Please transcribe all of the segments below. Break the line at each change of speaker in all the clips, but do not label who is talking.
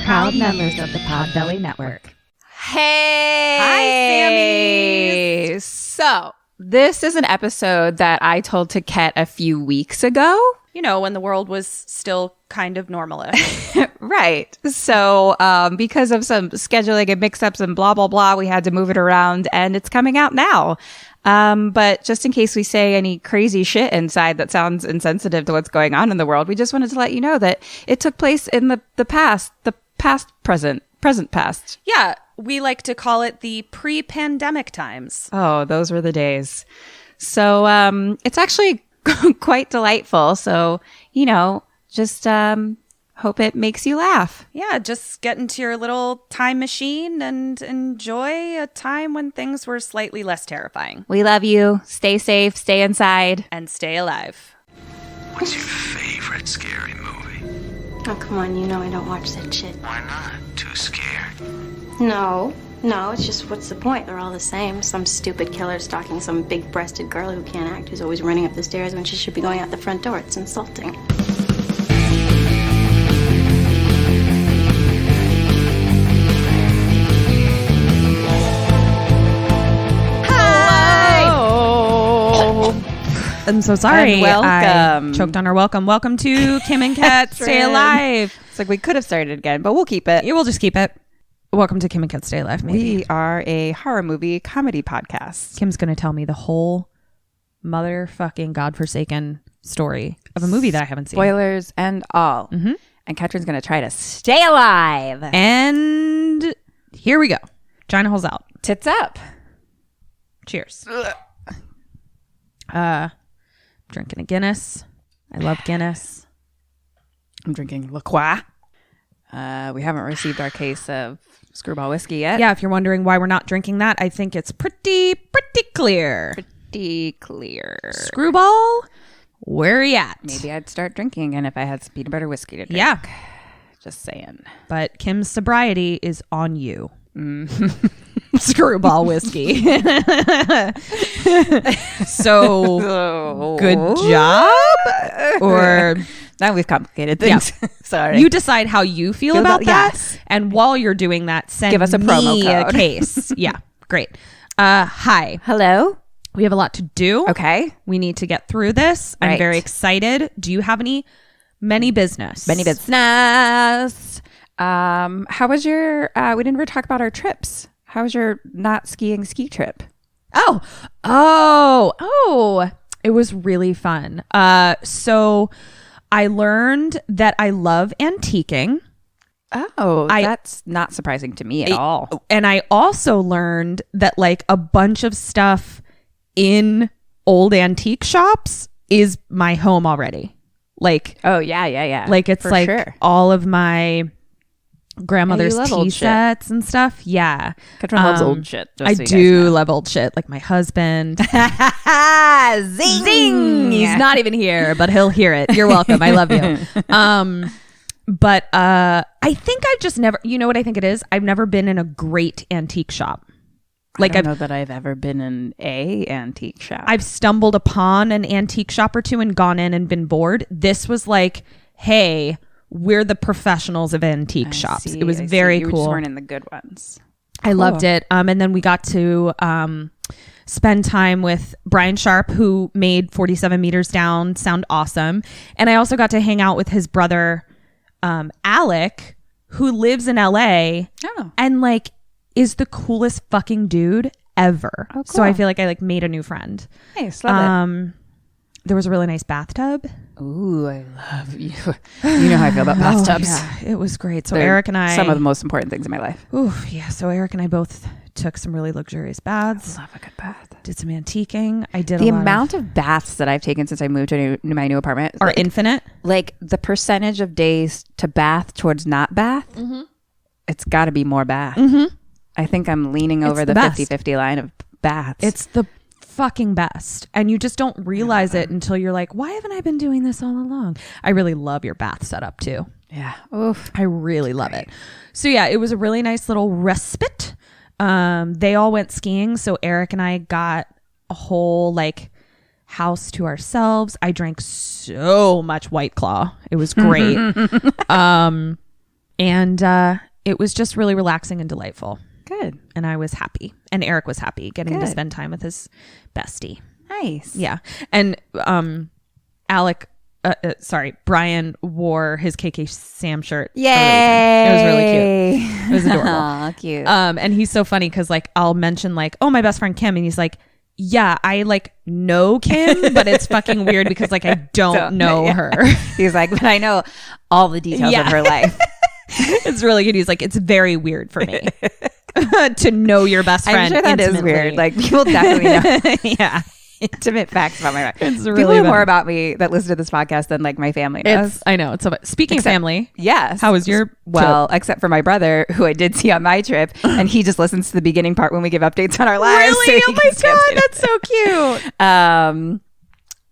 proud members of the Podbelly Network.
Hey!
Hi, Sammy! So, this is an episode that I told to Ket a few weeks ago.
You know, when the world was still kind of normalish.
Right. So, because of some scheduling and mix-ups and blah, blah, blah, we had to move it around, and it's coming out now. But just in case we say any crazy shit inside that sounds insensitive to what's going on in the world, we just wanted to let you know that it took place in the past, present past.
Yeah, we like to call it the pre-pandemic times.
Oh, those were the days. So, it's actually quite delightful. So, you know, just hope it makes you laugh.
Yeah, just get into your little time machine and enjoy a time when things were slightly less terrifying.
We love you. Stay safe, stay inside,
and stay alive.
What's your favorite scary movie?
Oh, come on, you know I don't watch that shit.
Why not? Too scared?
No, it's just what's the point? They're all the same. Some stupid killer stalking some big-breasted girl who can't act, who's always running up the stairs when she should be going out the front door. It's insulting.
I'm so sorry.
And welcome.
I choked on our welcome. Welcome to Kim and Kat Stay Alive.
It's like we could have started again, but we'll keep it.
Yeah, we'll just keep it. Welcome to Kim and Kat Stay Alive. Maybe.
We are a horror movie comedy podcast.
Kim's going to tell me the whole motherfucking godforsaken story of a movie that I haven't seen.
Spoilers and all.
Mm-hmm.
And Katrin's going to try to stay alive.
And here we go. China holes out.
Tits up.
Cheers. Drinking a Guinness. I love Guinness.
I'm drinking La Croix. We haven't received our case of Screwball whiskey yet.
Yeah, if you're wondering why we're not drinking that, I think it's pretty clear.
Pretty clear.
Screwball, where are you at?
Maybe I'd start drinking again if I had some peanut butter whiskey to drink.
Yeah.
Just saying.
But Kim's sobriety is on you. Screwball whiskey. So good job. Or
now we've complicated things.
Yeah.
Sorry.
You decide how you feel about that.
Yes.
And while you're doing that, give us a promo code. Case. Yeah. Great. Hi.
Hello.
We have a lot to do.
Okay.
We need to get through this. I'm very excited. Do you have many business?
Many business. How was your we didn't ever talk about our trips. How was your not skiing ski trip?
Oh, it was really fun. So I learned that I love antiquing.
Oh, that's not surprising to me at all.
And I also learned that like a bunch of stuff in old antique shops is my home already. Like,
oh yeah.
Like it's like all of my grandmother's tea sets and stuff. Yeah.
Katrin loves old shit.
I do love old shit. Like my husband. Zing! He's not even here, but he'll hear it. You're welcome. I love you. But I think I've just never, you know what I think it is? I've never been in a great antique shop.
Like I don't know that I've ever been in a antique shop.
I've stumbled upon an antique shop or two and gone in and been bored. This was like, hey, we're the professionals of antique shops. It was very cool.
You just weren't in the good ones.
I loved it. And then we got to spend time with Brian Sharp, who made 47 Meters Down sound awesome. And I also got to hang out with his brother, Alec, who lives in LA and like is the coolest fucking dude ever. Oh, cool. So I feel like I like made a new friend.
Nice. Love it.
There was a really nice bathtub.
Ooh, I love you. You know how I feel about bathtubs.
Yeah, it was great. So Eric and I...
Some of the most important things in my life.
Ooh, yeah. So Eric and I both took some really luxurious baths.
I love a good bath.
Did some antiquing. I did
the amount of baths that I've taken since I moved to my new apartment
are like, infinite.
Like the percentage of days to bath towards not bath, it's got to be more bath. I think I'm leaning over the 50-50 line of baths.
It's the fucking best. And you just don't realize it until you're like, why haven't I been doing this all along? I really love your bath setup too.
Yeah. Oof.
I really love it. So yeah, it was a really nice little respite. They all went skiing. So Eric and I got a whole like house to ourselves. I drank so much White Claw. It was great. And it was just really relaxing and delightful.
Good.
And I was happy. And Eric was happy getting to
Good.
spend time with his bestie.
Nice.
Yeah. And Brian wore his KK shirt.
Yay.
It was really cute. It was adorable.
Aw, cute.
And he's so funny because like I'll mention like, oh, my best friend Kim, and he's like, yeah, I like know Kim, but it's fucking weird because like I don't know her.
He's like, but I know all the details of her life.
It's really good. He's like, it's very weird for me to know your best friend.
I'm sure that
intimately.
is weird. Like people definitely know.
Yeah.
Intimate facts about my life.
It's really
people know
funny.
more about me that listen to this podcast than like my family knows.
I know. It's so much. Speaking of family,
Yes.
how was your
well, except for my brother, who I did see on my trip, and he just listens to the beginning part when we give updates on our lives.
Really?
So
Oh my god, that's so cute.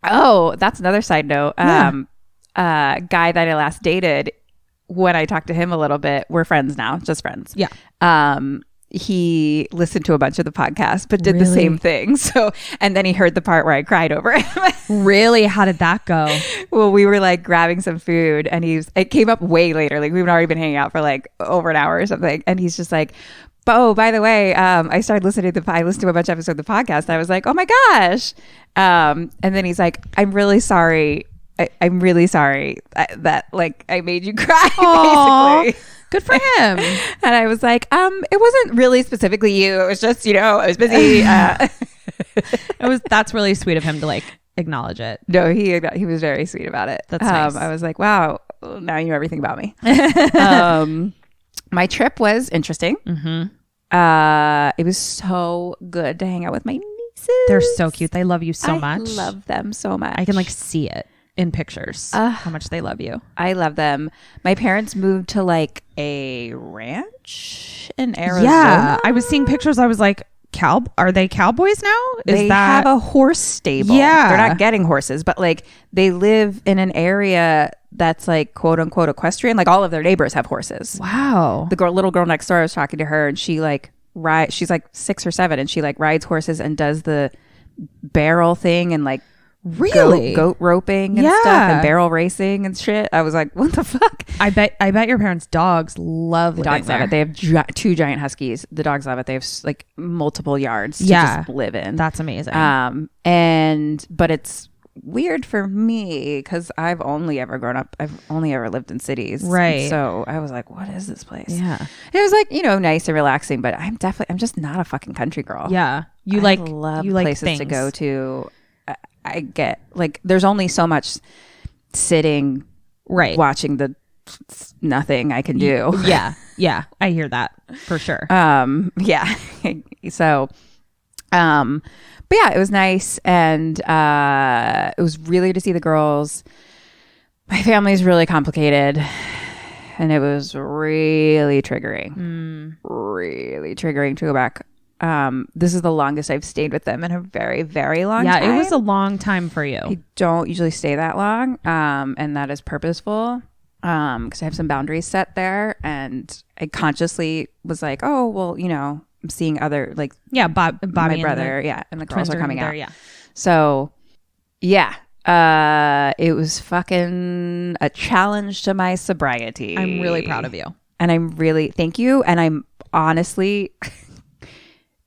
Oh, that's another side note. Guy that I last dated, when I talked to him a little bit, we're friends now, just friends.
Yeah.
He listened to a bunch of the podcasts, but did the
Really?
same thing. So, and then he heard the part where I cried over him.
Really? How did that go?
Well, we were like grabbing some food, and it came up way later. Like we've already been hanging out for like over an hour or something. And he's just like, oh, by the way, I started listening to I listened to a bunch of episodes of the podcast. I was like, oh my gosh. And then he's like, I'm really sorry. I'm really sorry that like I made you cry.
Aww.
Basically.
Good for him.
And I was like, it wasn't really specifically you. It was just, I was busy.
That's really sweet of him to like acknowledge it.
No, he was very sweet about it.
That's nice.
I was like, wow, now you know everything about me. My trip was interesting.
Mm-hmm.
It was so good to hang out with my nieces.
They're so cute. They love you so much.
I love them so much.
I can like see it in pictures how much they love you.
I love them. My parents moved to like a ranch in Arizona.
Yeah, I was seeing pictures. I was like, are they cowboys now?
They have a horse stable.
Yeah.
They're not getting horses, but like they live in an area that's like quote unquote equestrian. Like all of their neighbors have horses.
Wow.
The little girl next door, I was talking to her, and she like she's like 6 or 7, and she like rides horses and does the barrel thing and like
really
goat roping and stuff and barrel racing and shit. I was like, what the fuck?
I bet your parents' dogs love
The dogs love it. They have 2 giant huskies. The dogs love it. They have like multiple yards to just live in.
That's amazing.
But it's weird for me because I've only ever lived in cities,
right?
So I was like, what is this place?
Yeah.
And it was like, nice and relaxing, but I'm just not a fucking country girl.
Yeah.
I love places to go to. I get like there's only so much sitting watching the nothing I can do.
Yeah, I hear that for sure.
Yeah. So but yeah, it was nice, and it was really good to see the girls. My family is really complicated, and it was really triggering. Really triggering to go back. This is the longest I've stayed with them in a very, very long time.
Yeah, it was a long time for you.
I don't usually stay that long, and that is purposeful because I have some boundaries set there, and I consciously was like, oh, well, I'm seeing other like
Bobby,
my brother, and the girls are coming out.
Yeah,
so yeah, it was fucking a challenge to my sobriety.
I'm really proud of you,
and thank you, and I'm honestly.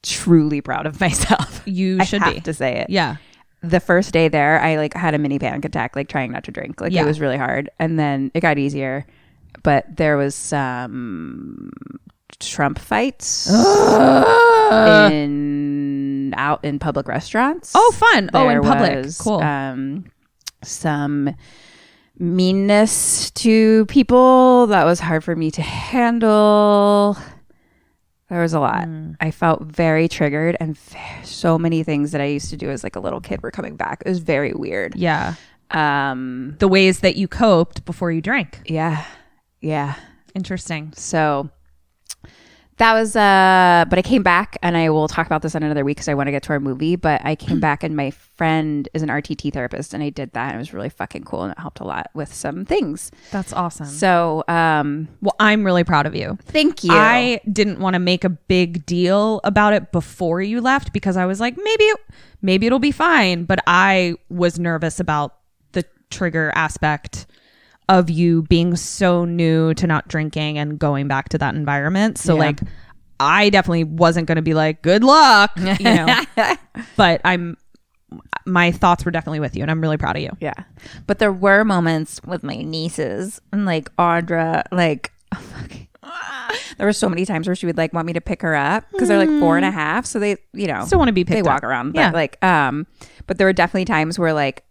Truly proud of myself.
You should
I have to say it.
Yeah.
The first day there, I like had a mini panic attack, like trying not to drink. Like it was really hard, and then it got easier. But there was some Trump fights out in public restaurants.
Oh, fun! In public,
was,
cool.
Some meanness to people that was hard for me to handle. There was a lot. I felt very triggered, and so many things that I used to do as like a little kid were coming back. It was very weird.
Yeah. The ways that you coped before you drank.
Yeah.
Interesting.
So that was, but I came back, and I will talk about this in another week because I want to get to our movie, but I came back, and my friend is an RTT therapist, and I did that, and it was really fucking cool, and it helped a lot with some things.
That's awesome.
So,
well, I'm really proud of you.
Thank you.
I didn't want to make a big deal about it before you left because I was like, maybe it'll be fine, but I was nervous about the trigger aspect of you being so new to not drinking and going back to that environment. So like I definitely wasn't going to be like, good luck, you know, but my thoughts were definitely with you, and I'm really proud of you.
Yeah. But there were moments with my nieces and like Audra, like, there were so many times where she would like want me to pick her up because they're like 4.5. So they, you know,
still want to be picked
they
up.
walk around.
Yeah.
But like, but there were definitely times where like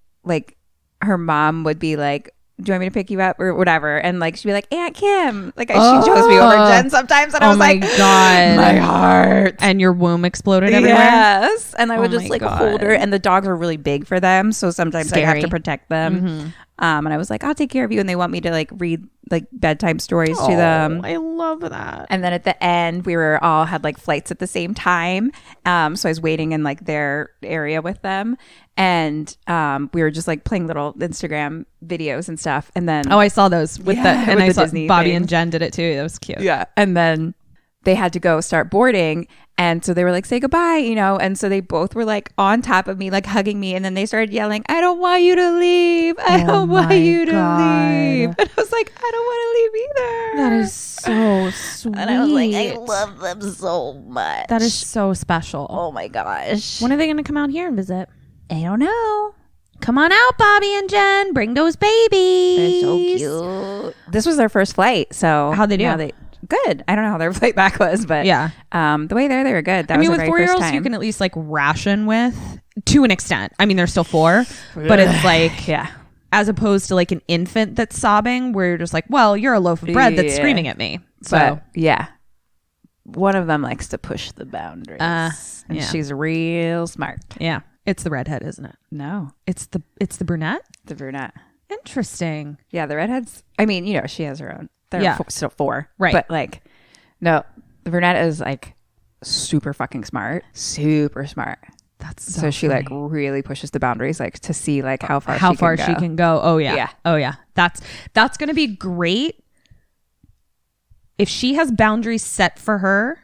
her mom would be like, do you want me to pick you up or whatever? And like, she'd be like, Aunt Kim. Like, she chose me over Jen sometimes. And I was like,
God.
My heart.
And your womb exploded everywhere?
Yes. And I would just
my
like
God.
hold her. And the dogs are really big for them. So sometimes I have
Scary.
to protect them. And I was like, I'll take care of you. And they want me to like read like bedtime stories to them.
I love that.
And then at the end, we were all had like flights at the same time. So I was waiting in like their area with them. And we were just like playing little Instagram videos and stuff. And then
I saw those with and
with
I
the
saw
Disney
Bobby
thing.
and Jen did it too. That was cute.
Yeah. And then they had to go start boarding. And so they were like, say goodbye, you know? And so they both were like on top of me, like hugging me. And then they started yelling, I don't want you to leave. I don't want you to leave. And I was like, I don't want to leave either.
That is so sweet.
And I was like, I love them so much.
That is so special.
Oh my gosh.
When are they going to come out here and visit?
I don't know.
Come on out, Bobby and Jen. Bring those babies.
They're so cute. This was their first flight. So
How'd they do?
Good. I don't know how their flight back was, but
Yeah.
The way they were good. That
I mean,
was
with
their very first
4-year-olds,
time.
you can at least like ration with to an extent. I mean, they're still 4, but it's like,
yeah.
as opposed to like an infant that's sobbing where you're just like, well, you're a loaf of bread that's
Yeah.
screaming at me. So
But yeah, one of them likes to push the boundaries, and
yeah.
she's real smart.
yeah, it's the redhead, isn't it?
No,
It's the brunette.
the brunette.
Interesting.
Yeah, the redheads. I mean, you know, she has her own. They're
Yeah.
still 4,
Right.
But like, no, the brunette is like super fucking smart, super smart.
That's
So she like really pushes the boundaries, like to see like how far
she can go. Oh yeah.
Yeah.
Oh yeah. That's going to be great if she has boundaries set for her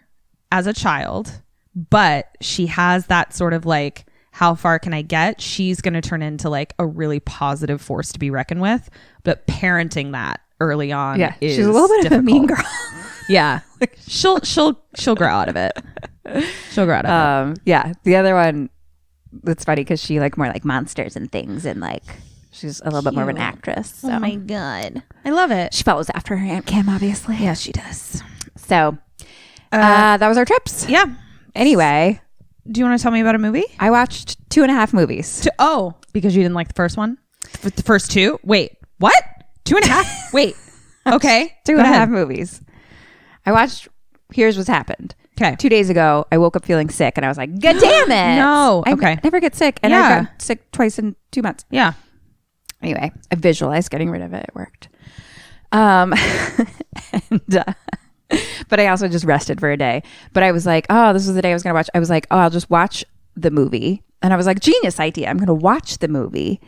as a child, but she has that sort of like, how far can I get? She's going to turn into like a really positive force to be reckoned with. But parenting that early on,
Yeah,
is
she's a little bit of a mean
difficult.
girl.
Yeah, she'll grow out of it. She'll grow out of it.
Yeah, the other one, it's funny because she like more like monsters and things, and like she's a little bit more of an actress. So
Oh my god, I love it.
she follows after her Aunt Kim, obviously.
Yeah, she does.
So that was our trips.
Yeah.
Anyway,
Do you want to tell me about a movie?
I watched 2.5 movies.
Because you didn't like the first one? The first 2? Wait, what? 2.5? Wait. Okay.
2.5 movies. I watched Here's What's Happened.
Okay.
2 days ago, I woke up feeling sick, and I was like, God damn it.
No.
I
Okay.
never get sick. And
Yeah.
I got sick twice in 2 months.
Yeah.
Anyway, I visualized getting rid of it. It worked. And, but I also just rested for a day. But I was like, oh, this was the day I was going to watch. I was like, oh, I'll just watch the movie. And I was like, genius idea. I'm going to watch the movie.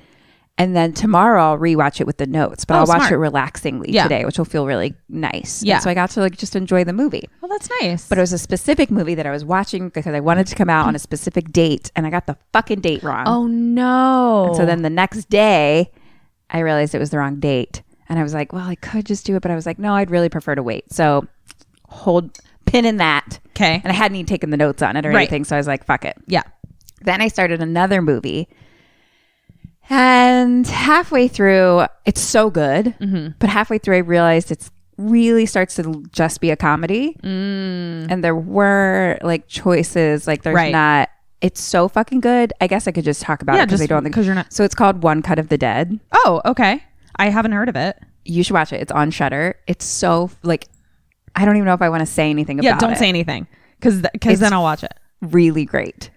And then tomorrow I'll rewatch it with the notes. But I'll watch
smart.
it relaxingly
Yeah.
today, which will feel really nice.
Yeah.
And so I got to like just enjoy the movie.
Well, that's nice.
But it was a specific movie that I was watching because I wanted to come out on a specific date. And I got the fucking date wrong.
oh no.
And so then the next day, I realized it was the wrong date. And I was like, well, I could just do it. But I was like, no, I'd really prefer to wait. So hold pin in that.
Okay.
And I hadn't even taken the notes on it or
Right.
anything. So I was like, fuck it.
Yeah.
Then I started another movie. And halfway through, it's so good. But halfway through, I realized it's really starts to just be a comedy. And there were like choices. Like there's
Right.
not. It's so fucking good. I guess I could just talk about it because I don't think.
because you're not.
So it's called One Cut of the Dead.
Oh, okay. I haven't heard of it.
You should watch it. It's on Shudder. It's so like, I don't even know if I want to say anything about it.
Yeah, don't say anything because then I'll watch it.
Really great.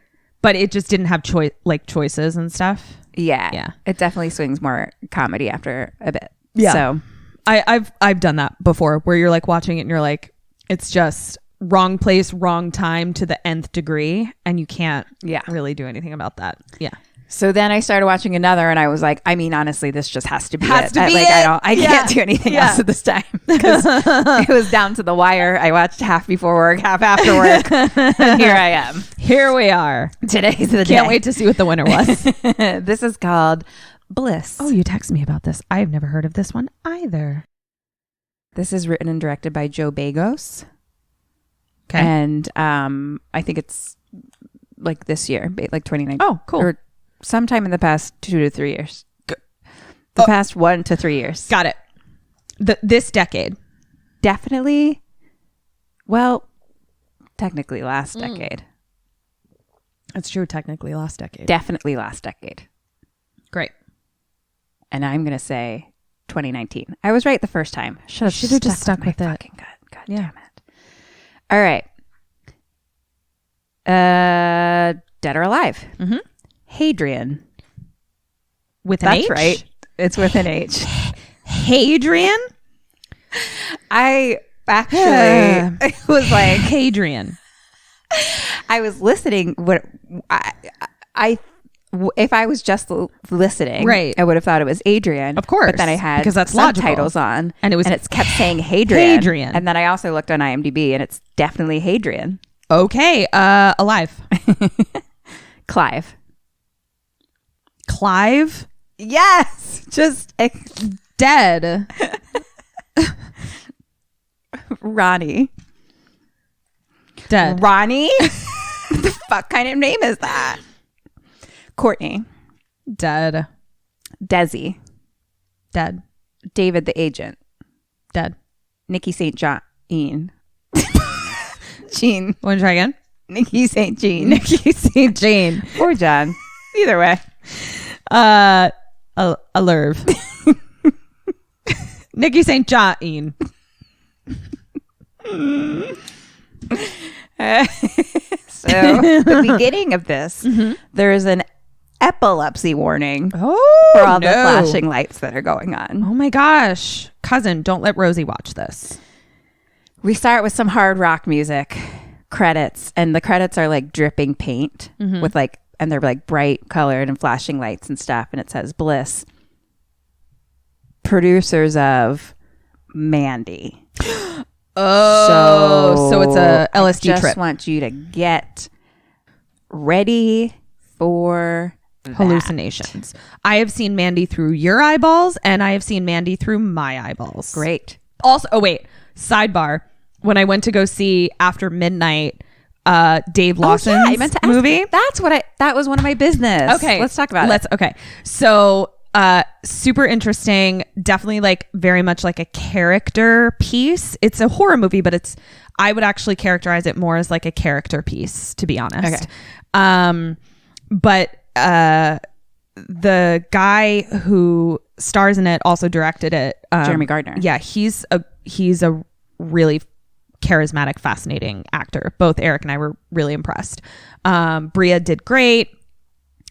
But it just didn't have choices and stuff.
Yeah.
Yeah.
It definitely swings more comedy after a bit.
Yeah.
So
I've done that before where you're like watching it and you're like, it's just wrong place, wrong time to the nth degree, and you can't really do anything about that. Yeah.
So then I started watching another, and I was like, I mean, honestly, this just has to be
Has
it.
to be
like,
it.
I can't do anything else at this time because it was down to the wire. I watched half before work, half after work. And here I am.
Here we are.
Today's the day.
Can't wait to see what the winner was.
This is called Bliss.
Oh, you text me about this. I've never heard of this one either.
This is written and directed by Joe Begos.
Okay.
And I think it's like this year, like 2019.
Oh, cool.
Or sometime in the past 2 to 3 years. The past 1 to 3 years.
Got it. This decade.
Definitely. Well, technically last decade.
That's true. Technically last decade.
Definitely last decade.
Great.
And I'm going to say 2019. I was right the first time. Should have
just stuck with it.
Fucking God damn it. All right. Dead or Alive.
Mm-hmm.
Hadrian.
With an
That's
H?
right. It's with an H.
Hadrian?
I actually was like,
Hadrian.
I was listening. What if I was just listening,
right?
I would have thought it was Adrian,
of course.
But then I had
because that's
subtitles
logical.
on,
and
it kept saying Hadrian.
Hadrian.
And then I also looked on IMDb, and it's definitely Hadrian.
Okay, Alive.
Clive.
Clive.
Yes, just
dead.
Ronnie.
Dead.
Ronnie. What the fuck kind of name is that? Courtney.
Dead.
Desi.
Dead.
David the Agent.
Dead.
Nikki St. John. Jean.
Want to try again?
Nikki St. Jean.
Nikki St. Jean.
Or John. Either way.
Alerve. Nikki St. John.
So the beginning of this, there is an epilepsy warning for all the flashing lights that are going on.
Oh my gosh. Cousin, don't let Rosie watch this.
We start with some hard rock music, credits, and the credits are like dripping paint with like, and they're like bright colored and flashing lights and stuff. And it says Bliss, producers of Mandy.
So it's a LSD
I
trip.
just want you to get ready for
hallucinations. I have seen Mandy through your eyeballs, and I have seen Mandy through my eyeballs.
Great.
Also, sidebar. When I went to go see After Midnight, Dave Lawson's
I meant to ask
movie.
That was one of my business.
Okay.
Let's talk about it.
Okay. So, super interesting. Definitely like very much like a character piece. It's a horror movie, but I would actually characterize it more as like a character piece, to be honest.
Okay.
But the guy who stars in it also directed it.
Jeremy Gardner.
Yeah. He's a really charismatic, fascinating actor. Both Eric and I were really impressed. Bria did great.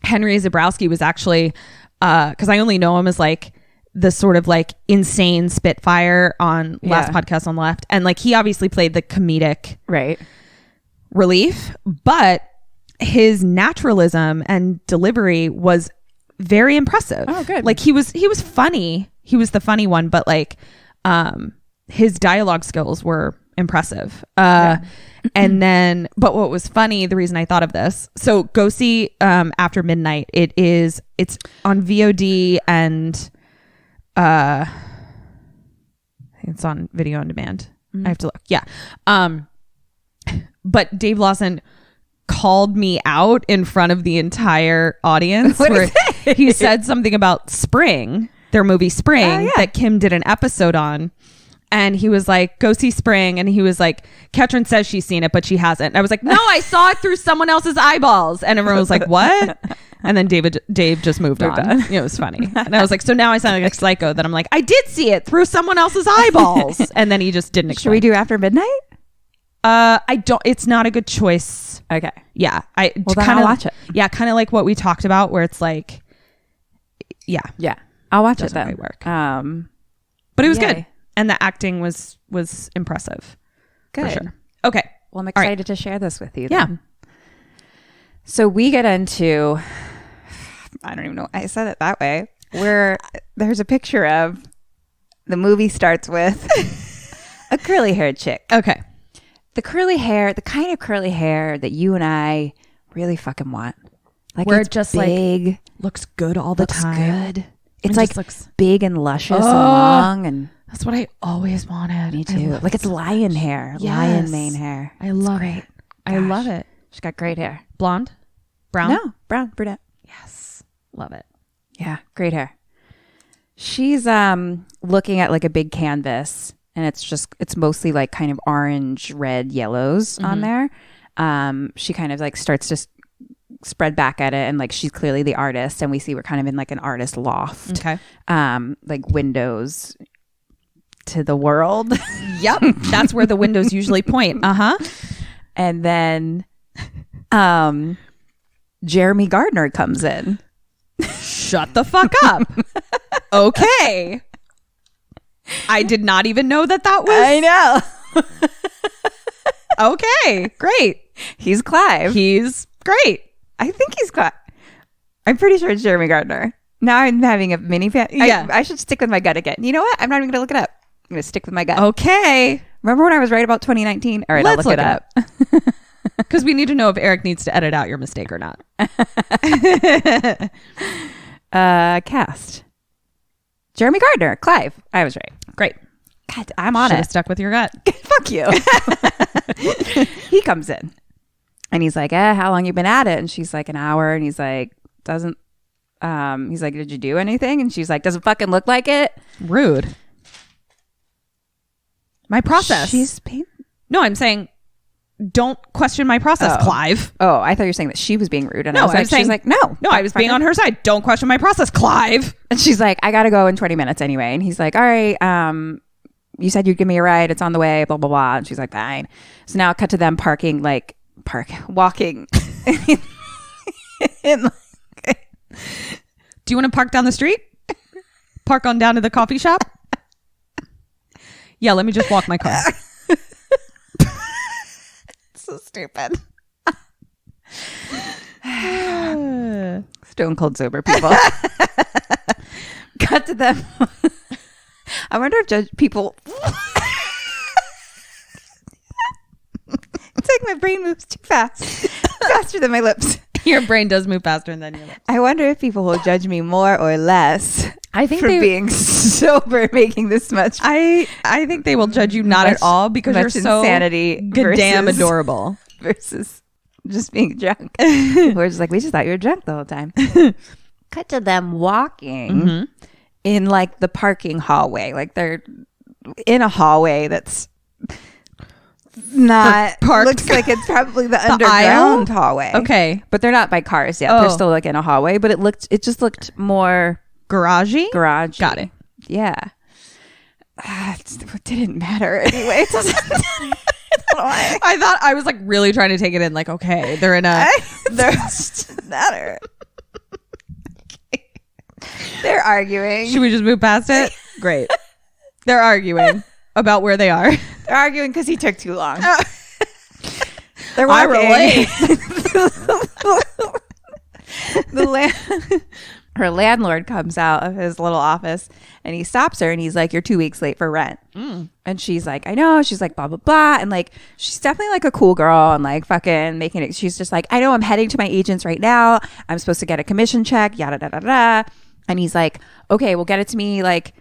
Henry Zabrowski was actually, because I only know him as like the sort of like insane Spitfire on Last Podcast on the Left. And like he obviously played the comedic relief, but his naturalism and delivery was very impressive. Oh, good. Like he was funny. He was the funny one, but like his dialogue skills were impressive. And then, but what was funny, the reason I thought of this, so go see After Midnight. It's on VOD and I think it's on video on demand. I have to look. Yeah. But Dave Lawson called me out in front of the entire audience where he said something about Spring, their movie Spring, that Kim did an episode on. And he was like, go see Spring. And he was like, Ketrin says she's seen it, but she hasn't. And I was like, no, I saw it through someone else's eyeballs. And everyone was like, what? And then Dave just moved on. It was funny. And I was like, so now I sound like a psycho that I'm like, I did see it through someone else's eyeballs. And then he just didn't explain.
Should we do After Midnight?
It's not a good choice.
Okay.
Yeah.
Well, then I'll watch it.
Yeah. Kind of like what we talked about where it's like, yeah.
I'll watch it
Doesn't
then.
really work.
But
it was good. And the acting was impressive.
Good.
For sure. Okay.
Well, I'm excited to share this with you.
Yeah.
Then. So we get into, I don't even know. I said it that way. Where there's a picture of the movie starts with a curly haired chick.
Okay.
The curly hair, the kind of curly hair that you and I really fucking want. Like
Where
it's
it just
big,
like looks good all the
looks
time.
good.
It
It's
just
like
looks
big and luscious and long, and
that's what I always wanted.
me
I
too.
love
Like
it
it's lion hair, lion
Yes.
mane hair.
I love
great.
it. I
Gosh.
love it.
She's got great hair.
Blonde? Brown?
No, brown, brunette.
Yes. Love it.
Yeah, great hair. She's looking at like a big canvas, and it's mostly like kind of orange, red, yellows on there. She kind of like starts to spread back at it, and like she's clearly the artist, and we see we're kind of in like an artist loft.
Okay.
Like windows to the world.
Yep. That's where the windows usually point. Uh-huh.
And then Jeremy Gardner comes in.
Shut the fuck up. Okay. I did not even know that was.
I know.
Okay. Great.
He's Clive.
He's great.
I think he's Clive. I'm pretty sure it's Jeremy Gardner. Now I'm having a mini fan.
Yeah.
I should stick with my gut again. You know what? I'm not even going to look it up. I'm going to stick with my gut.
Okay.
Remember when I was right about 2019? All right,
Let's
I'll look it up.
Because we need to know if Eric needs to edit out your mistake or not.
Cast. Jeremy Gardner. Clive. I was right.
Great.
God, I'm on
Should have
it.
stuck with your gut.
Fuck you. He comes in and he's like, how long you been at it? And she's like, an hour. And he's like, he's like, did you do anything? And she's like, doesn't fucking look like it.
Rude. My process.
She's pain.
No, I'm saying don't question my process, Clive.
Oh, I thought you were saying that she was being rude. And
No,
I was
I'm
like,
saying-
she's like, no.
No, I was being on her side. Don't question my process, Clive.
And she's like, I got to go in 20 minutes anyway. And he's like, all right, you said you'd give me a ride. It's on the way, blah, blah, blah. And she's like, fine. So now cut to them walking. in
Do you want to park down the street? Park on down to the coffee shop? Yeah, let me just walk my car.
so stupid. Stone cold sober people. Cut to them. I wonder if people. It's like my brain moves too fast, faster than my lips.
Your brain does move faster than your lips.
I wonder if people will judge me more or less.
I think
for being sober, making this much.
I think they will judge you not at all because you're so
insanity,
goddamn adorable
versus just being drunk. We're just like, we just thought you were drunk the whole time. Cut to them walking in like the parking hallway, like they're in a hallway that's not
parked.
Looks like it's probably the underground hallway.
Okay,
but they're not by cars yet. They're still like in a hallway, but it just looked more
garagey.
Got it. Yeah. It didn't matter anyway. It doesn't matter.
I thought I was like really trying to take it in. Like, okay, they're in a.
Doesn't matter. They're arguing.
Should we just move past it? Great. They're arguing about where they are.
They're arguing because he took too long. They're walking. Her landlord comes out of his little office and he stops her and he's like, you're 2 weeks late for rent. And she's like, I know. She's like, blah, blah, blah. And like, she's definitely like a cool girl and like fucking making it. She's just like, I know I'm heading to my agent's right now. I'm supposed to get a commission check, yada, da, da, da. And he's like, okay, well, get it to me. Like,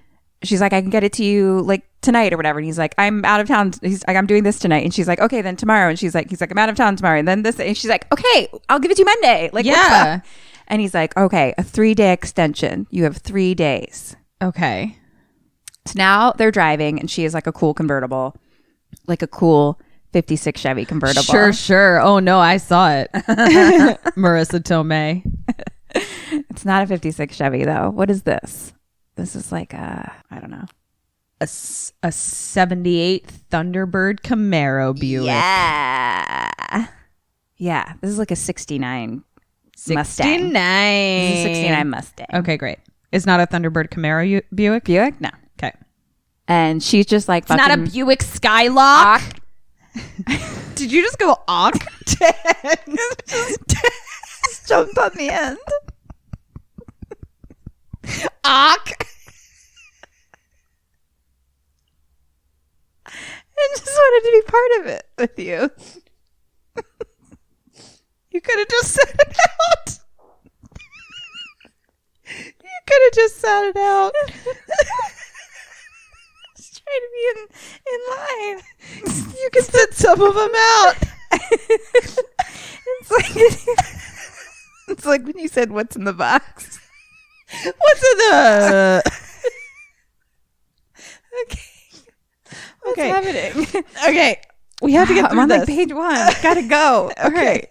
she's like, I can get it to you like tonight or whatever. And he's like, I'm out of town. He's like, I'm doing this tonight. And she's like, okay, then tomorrow. And he's like, I'm out of town tomorrow. And then this, and she's like, okay, I'll give it to you Monday. Like,
yeah.
And he's like, okay, a 3-day extension. You have 3 days.
Okay.
So now they're driving and she is like a cool convertible, like a cool 56 Chevy convertible.
Sure. Oh no, I saw it. Marissa Tomei.
It's not a 56 Chevy though. What is this? This is like I don't know.
A 78 Thunderbird Camaro Buick.
Yeah. This is like a 69 Mustang.
69.
This is a 69 Mustang.
Okay, great. It's not a Thunderbird Camaro Buick?
Buick? No.
Okay.
And she's just like,
It's not a Buick Skylark. Did you just go awk?
just jumped on the end.
Awk.
I just wanted to be part of it with you.
You could have just said it out. could have just sat it out. Just trying to be in line. You can sit some of them out.
It's like when you said, "What's in the box?"
What's in the?
What's happening?
Okay. We have to get through
I'm on
this.
like page 1. Gotta go.
Okay.
Okay.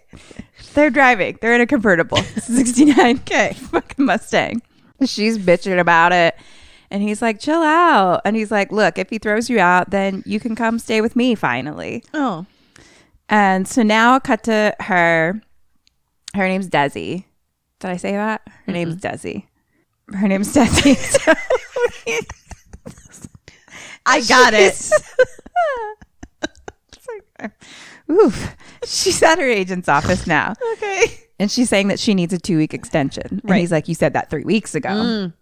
They're driving. They're in a convertible. 69.
Okay.
Fucking Mustang. She's bitching about it. And he's like, chill out. And he's like, look, if he throws you out, then you can come stay with me finally.
Oh.
And so now cut to her. Her name's Desi. Did I say that? Her name's Desi. Her name's Desi. So
I got it.
Oof. She's at her agent's office now.
Okay.
And she's saying that she needs a 2-week extension. And
Right.
he's like, you said that 3 weeks ago.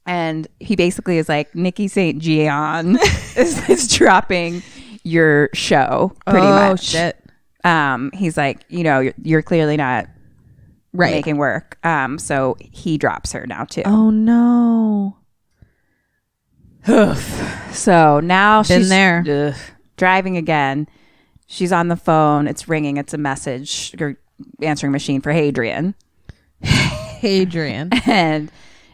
And he basically is like, Nikki St. Gian is dropping your show pretty much.
Oh, shit.
He's like, you're clearly not making work. So he drops her now too.
Oh, no.
So now
Been
she's
there.
Driving again. She's on the phone. It's ringing. It's a message or answering machine for Hadrian.
Hadrian.
And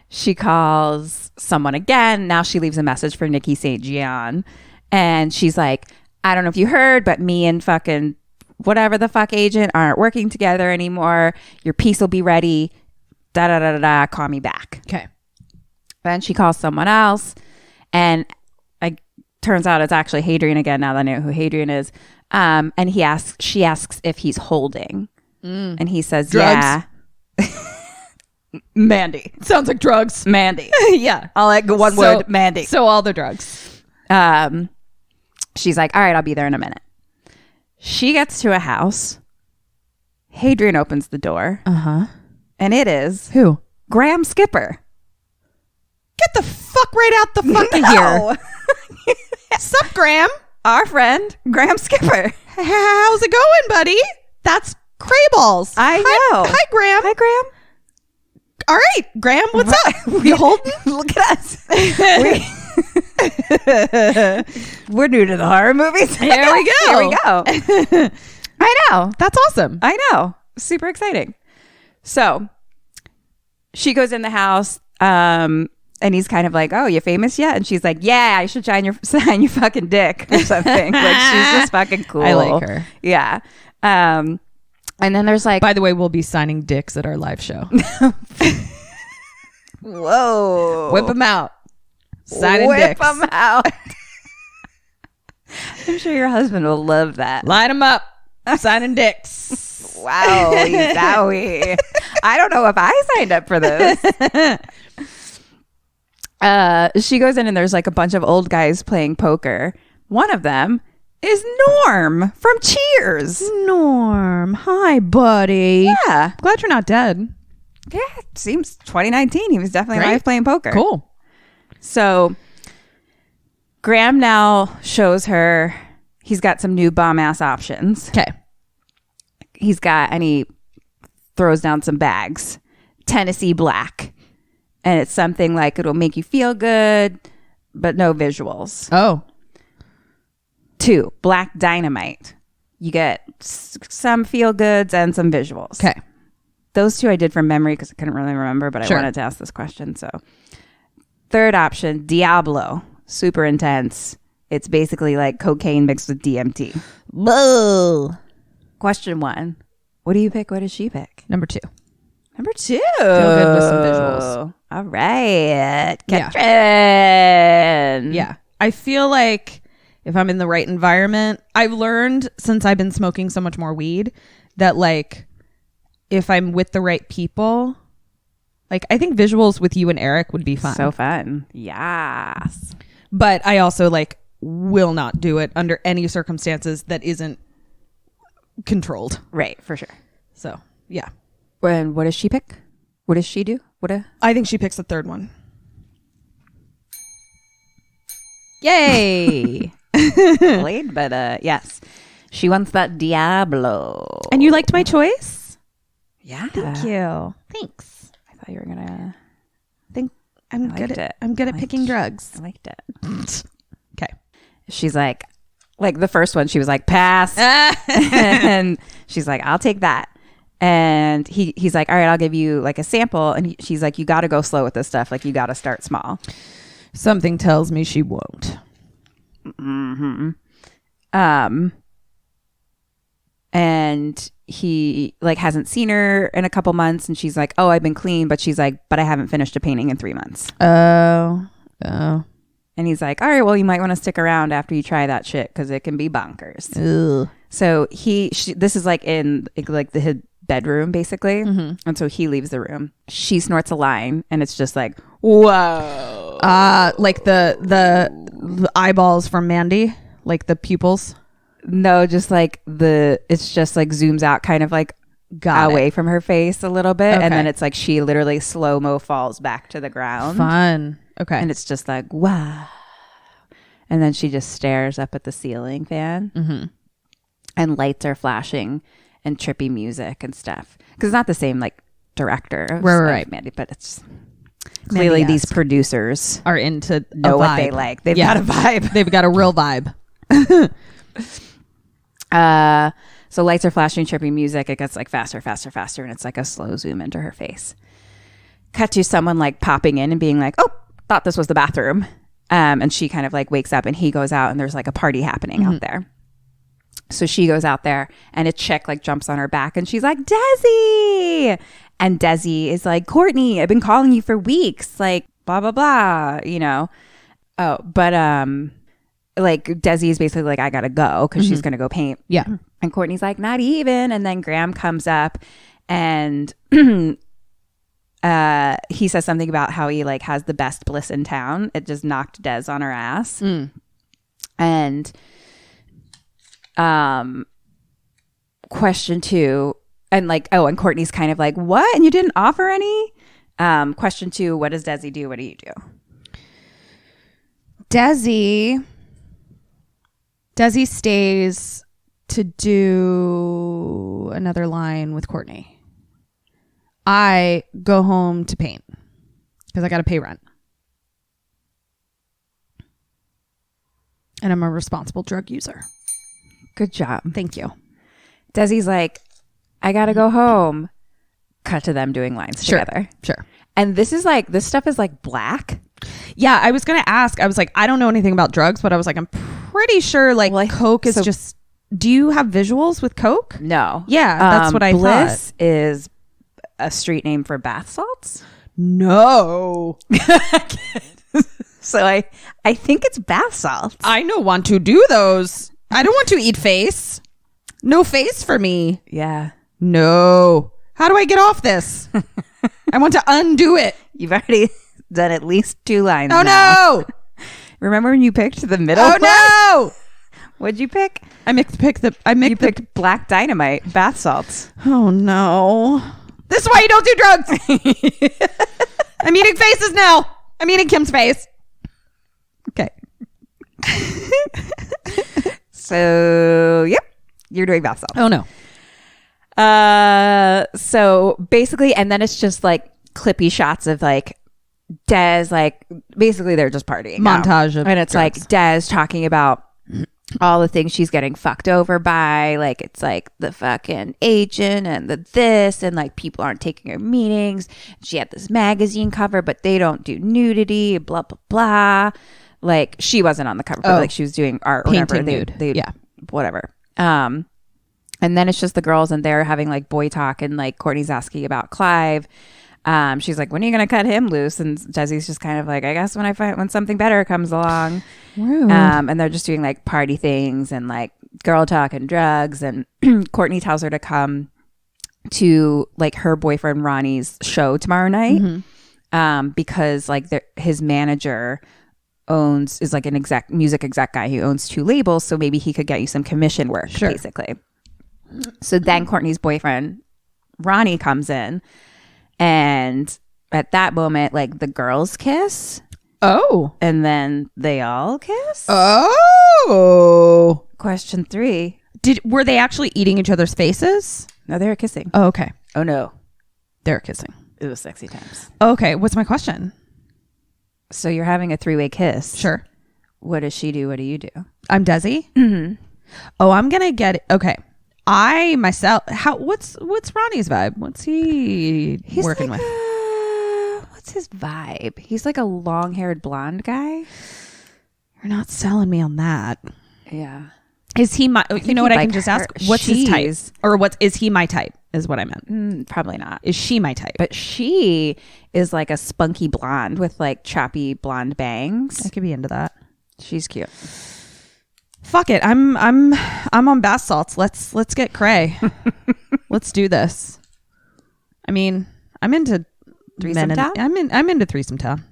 she calls someone again. Now she leaves a message for Nikki St. Gian. And she's like, I don't know if you heard, but me and fucking whatever the fuck agent aren't working together anymore. Your piece will be ready. Da da da da da. Call me back.
Okay.
Then she calls someone else. And turns out it's actually Hadrian again. Now that I know who Hadrian is. And she asks if he's holding. And he says,
Drugs?
yeah. Mandy.
Sounds like drugs.
Mandy.
Yeah.
I'll like one word, Mandy.
So all the drugs.
She's like, all right, I'll be there in a minute. She gets to a house. Hadrian opens the door.
Uh-huh.
And it is
Who?
Graham Skipper.
Get the fuck right out the fucking here. Sup, Graham?
Our friend, Graham Skipper.
How's it going, buddy? That's Crayballs.
I know.
Hi, Graham.
Hi, Graham.
All right, Graham, what's up? You holding?
Look at us. We're new to the horror movies.
Here we go.
Here we go. I know.
That's awesome.
I know. Super exciting. So she goes in the house, and he's kind of like, oh, you famous yet? And she's like, yeah, I should sign your fucking dick or something. Like, she's just fucking cool.
I like her.
Yeah. And then there's like,
By the way, we'll be signing dicks at our live show.
whoa.
Whip them out. Signing
Whip
dicks.
them out. I'm sure your husband will love that.
Line them up. Signing dicks.
Wow. Zowie. I don't know if I signed up for this. She goes in and there's like a bunch of old guys playing poker. One of them is Norm from Cheers.
Norm. Hi, buddy.
Yeah.
Glad you're not dead.
Yeah. It seems 2019. He was definitely
Right?
live playing poker.
Cool.
So Graham now shows her he's got some new bomb ass options.
Okay.
And he throws down some bags. Tennessee Black. And it's something like it'll make you feel good, but no visuals.
Oh.
2, Black Dynamite. You get some feel goods and some visuals.
Okay.
Those 2 I did from memory because I couldn't really remember, but
Sure.
I wanted to ask this question. So 3rd option, Diablo. Super intense. It's basically like cocaine mixed with DMT.
Whoa.
Question 1. What do you pick? What does she pick?
Number 2.
Number 2.
Feel good with some visuals.
All right.
Yeah.
Catherine.
Yeah. I feel like if I'm in the right environment, I've learned since I've been smoking so much more weed that like if I'm with the right people, like I think visuals with you and Eric would be fun.
So fun. Yes.
But I also like will not do it under any circumstances that isn't controlled.
Right. For sure.
So, yeah.
And what does she pick? What does she do?
I think she picks the 3rd one. Yay.
Late, but yes. She wants that Diablo.
And you liked my choice?
Yeah.
Thank you. Thanks.
I thought you were gonna
I'm
I
good
liked
at
it.
I'm good at
I
picking
liked-
drugs.
I liked it.
Okay.
She's like the first one, she was like, pass. And she's like, I'll take that. And he's like, all right, I'll give you like a sample. And she's like, you got to go slow with this stuff. Like, you got to start small.
Something tells me she won't.
And he like hasn't seen her in a couple months, and she's like, oh, I've been clean, but she's like, but I haven't finished a painting in 3 months.
Oh.
And he's like, all right, well, you might want to stick around after you try that shit because it can be bonkers.
Ugh.
So this is like in like his bedroom basically, and so he leaves the room. She snorts a line, and it's just like, whoa.
Like the eyeballs from Mandy, like the pupils.
No, just like it's just like zooms out kind of like away from her face a little bit.
Okay.
And then it's like she literally slow-mo falls back to the ground.
Fun. Okay.
And it's just like, wow. And then she just stares up at the ceiling fan. And lights are flashing and trippy music and stuff. Because it's not the same like director of
Right.
Mandy, but it's clearly these producers
are into
know
a
what they
vibe.
like. They've got a vibe.
They've got a real vibe.
So lights are flashing, trippy music. It gets like faster, faster, faster, and it's like a slow zoom into her face. Cut to someone like popping in and being like, "Oh, thought this was the bathroom," and she kind of like wakes up, and he goes out, and there's like a party happening out there. So she goes out there, and a chick like jumps on her back, and she's like, "Desi," and Desi is like, "Courtney, I've been calling you for weeks, like blah blah blah, you know." Oh, but like Desi is basically like, I gotta go because she's gonna go paint.
Yeah.
And Courtney's like, not even. And then Graham comes up, and he says something about how he like has the best Bliss in town. It just knocked Des on her ass. And question 2, and like, oh, and Courtney's kind of like, what? And you didn't offer any? Question 2, what does Desi do? What do you do?
Desi stays to do another line with Courtney. I go home to paint because I got to pay rent. And I'm a responsible drug user.
Good job.
Thank you.
Desi's like, I gotta go home. Cut to them doing lines together.
Sure.
And this stuff is like black.
Yeah, I was going to ask. I was like, I don't know anything about drugs, but I was like, I'm pretty sure like Coke is just... Do you have visuals with Coke?
No.
Yeah, that's what I
Bliss
thought.
is a street name for bath salts.
No.
So I think it's bath salts.
I don't want to do those. I don't want to eat face. No face for me.
Yeah.
No. How do I get off this? I want to undo it.
You've already done at least 2 lines.
Oh,
now.
no.
Remember when you picked the middle?
Oh,
one?
no.
What'd you pick?
You
picked black dynamite bath salts.
Oh, no. This is why you don't do drugs. I'm eating faces now. I'm eating Kim's face. Okay.
So, yep. You're doing bath salts.
Oh, no.
So basically, and then it's just like clippy shots of like Des, like basically they're just partying
Montage
now.
of
And it's
drugs.
like Des talking about all the things she's getting fucked over by, like it's like the fucking agent and the this, and like people aren't taking her meetings. She had this magazine cover, but they don't do nudity, blah blah blah. Like she wasn't on the cover, but like she was doing art or whatever.
Painting nude. Yeah.
Whatever. And then it's just the girls, and they're having like boy talk, and like Courtney's asking about Clive. She's like, when are you going to cut him loose? And Desi's just kind of like, I guess when something better comes along. And they're just doing like party things and like girl talk and drugs. And Courtney tells her to come to like her boyfriend Ronnie's show tomorrow night. Because like his manager is like an music exec guy who owns 2 labels. So maybe he could get you some commission work, basically. So then Courtney's boyfriend Ronnie comes in, and at that moment, like the girls kiss.
Oh.
And then they all kiss.
Oh.
Question 3.
Were they actually eating each other's faces?
No, they were kissing.
Oh, okay.
Oh no,
They're kissing.
it was sexy times.
Okay. What's my question?
So you're having a 3-way kiss.
Sure.
What does she do? What do you do?
I'm Desi. Mm-hmm. Oh, I'm gonna get it. Okay. I myself. What's Ronnie's vibe? What's he working with?
What's his vibe? He's like a long-haired blonde guy.
You're not selling me on that.
Yeah.
Is he my? You know what? I can
like
just
her.
ask. What's his type? Or is he my type? Is what I meant.
Probably not.
Is she my type?
But she is like a spunky blonde with like choppy blonde bangs.
I could be into that.
She's cute.
Fuck it. I'm on bath salts. Let's get cray. Let's do this. I mean, I'm into
Threesome Town.
I'm into Threesome Town.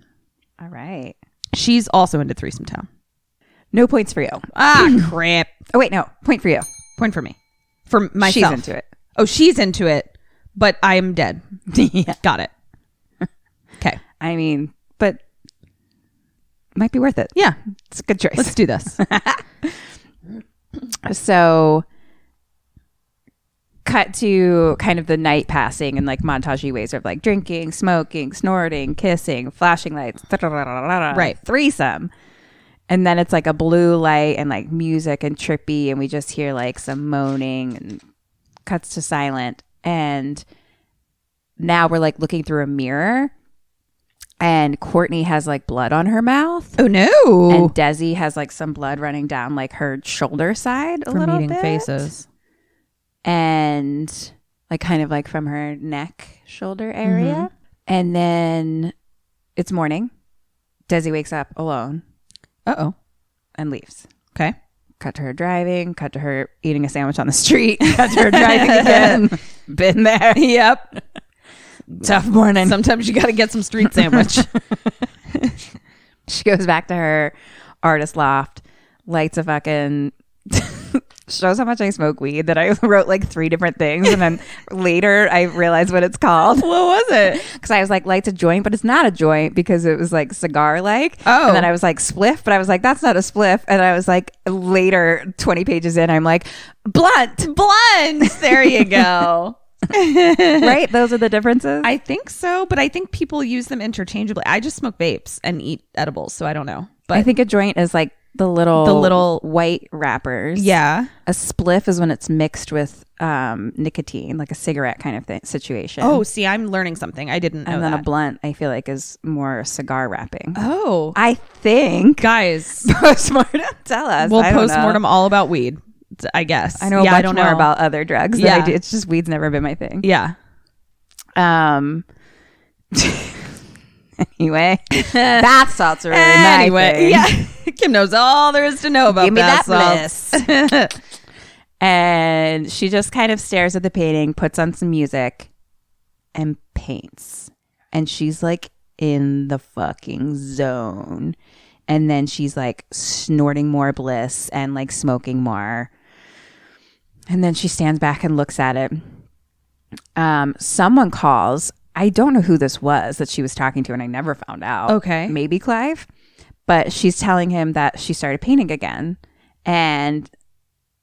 All right.
She's also into Threesome Town.
No points for you.
Ah, crap.
Oh wait, no. Point for you.
Point for me. For myself.
She's into it.
Oh, she's into it, but I am dead.
Yeah.
Got it. Okay.
I mean, but might be worth it.
Yeah.
It's a good choice.
Let's do this.
So cut to kind of the night passing and like montage ways of like drinking, smoking, snorting, kissing, flashing lights,
right,
threesome. And then it's like a blue light and like music and trippy, and we just hear like some moaning and cuts to silent. And now we're like looking through a mirror, and Courtney has like blood on her mouth.
Oh no.
And Desi has like some blood running down like her shoulder side
from
little
eating
bit.
faces.
And like kind of like from her neck shoulder area.
Mm-hmm.
And then it's morning. Desi wakes up alone.
Uh-oh.
And leaves.
Okay.
Cut to her driving, cut to her eating a sandwich on the street, cut to her driving again. Been there.
Yep.
Tough morning.
Sometimes you got to get some street sandwich.
She goes back to her artist loft, lights a fucking... shows how much I smoke weed that I wrote like 3 different things, and then later I realized what it's called.
What was it?
Because I was like, lights a joint, but it's not a joint because it was like cigar like.
Oh.
And then I was like, spliff, but I was like, that's not a spliff. And I was like, later, 20 pages in, I'm like, blunt.
There you go.
Right? Those are the differences.
I think so, but I think people use them interchangeably. I just smoke vapes and eat edibles, so I don't know. But
I think a joint is like the little white wrappers.
Yeah.
A spliff is when it's mixed with nicotine, like a cigarette kind of situation.
Oh, see, I'm learning something. I didn't know
And then
that.
a blunt, I feel like, is more cigar wrapping.
Oh.
I think.
Guys,
Postmortem, tell us.
we'll
I don't know.
postmortem all about weed, I guess.
I know
I
much
don't
more
know
about other drugs than I do. It's just weed's never been my thing.
Yeah.
Anyway, bath salts are really my thing.
Yeah. Kim knows all there is to know about
Give me
bath
that
salts.
Bliss. And she just kind of stares at the painting, puts on some music, and paints. And she's like in the fucking zone. And then she's like snorting more bliss and like smoking more. And then she stands back and looks at it. Someone calls. I don't know who this was that she was talking to, and I never found out.
Okay.
Maybe Clive. But she's telling him that she started painting again. And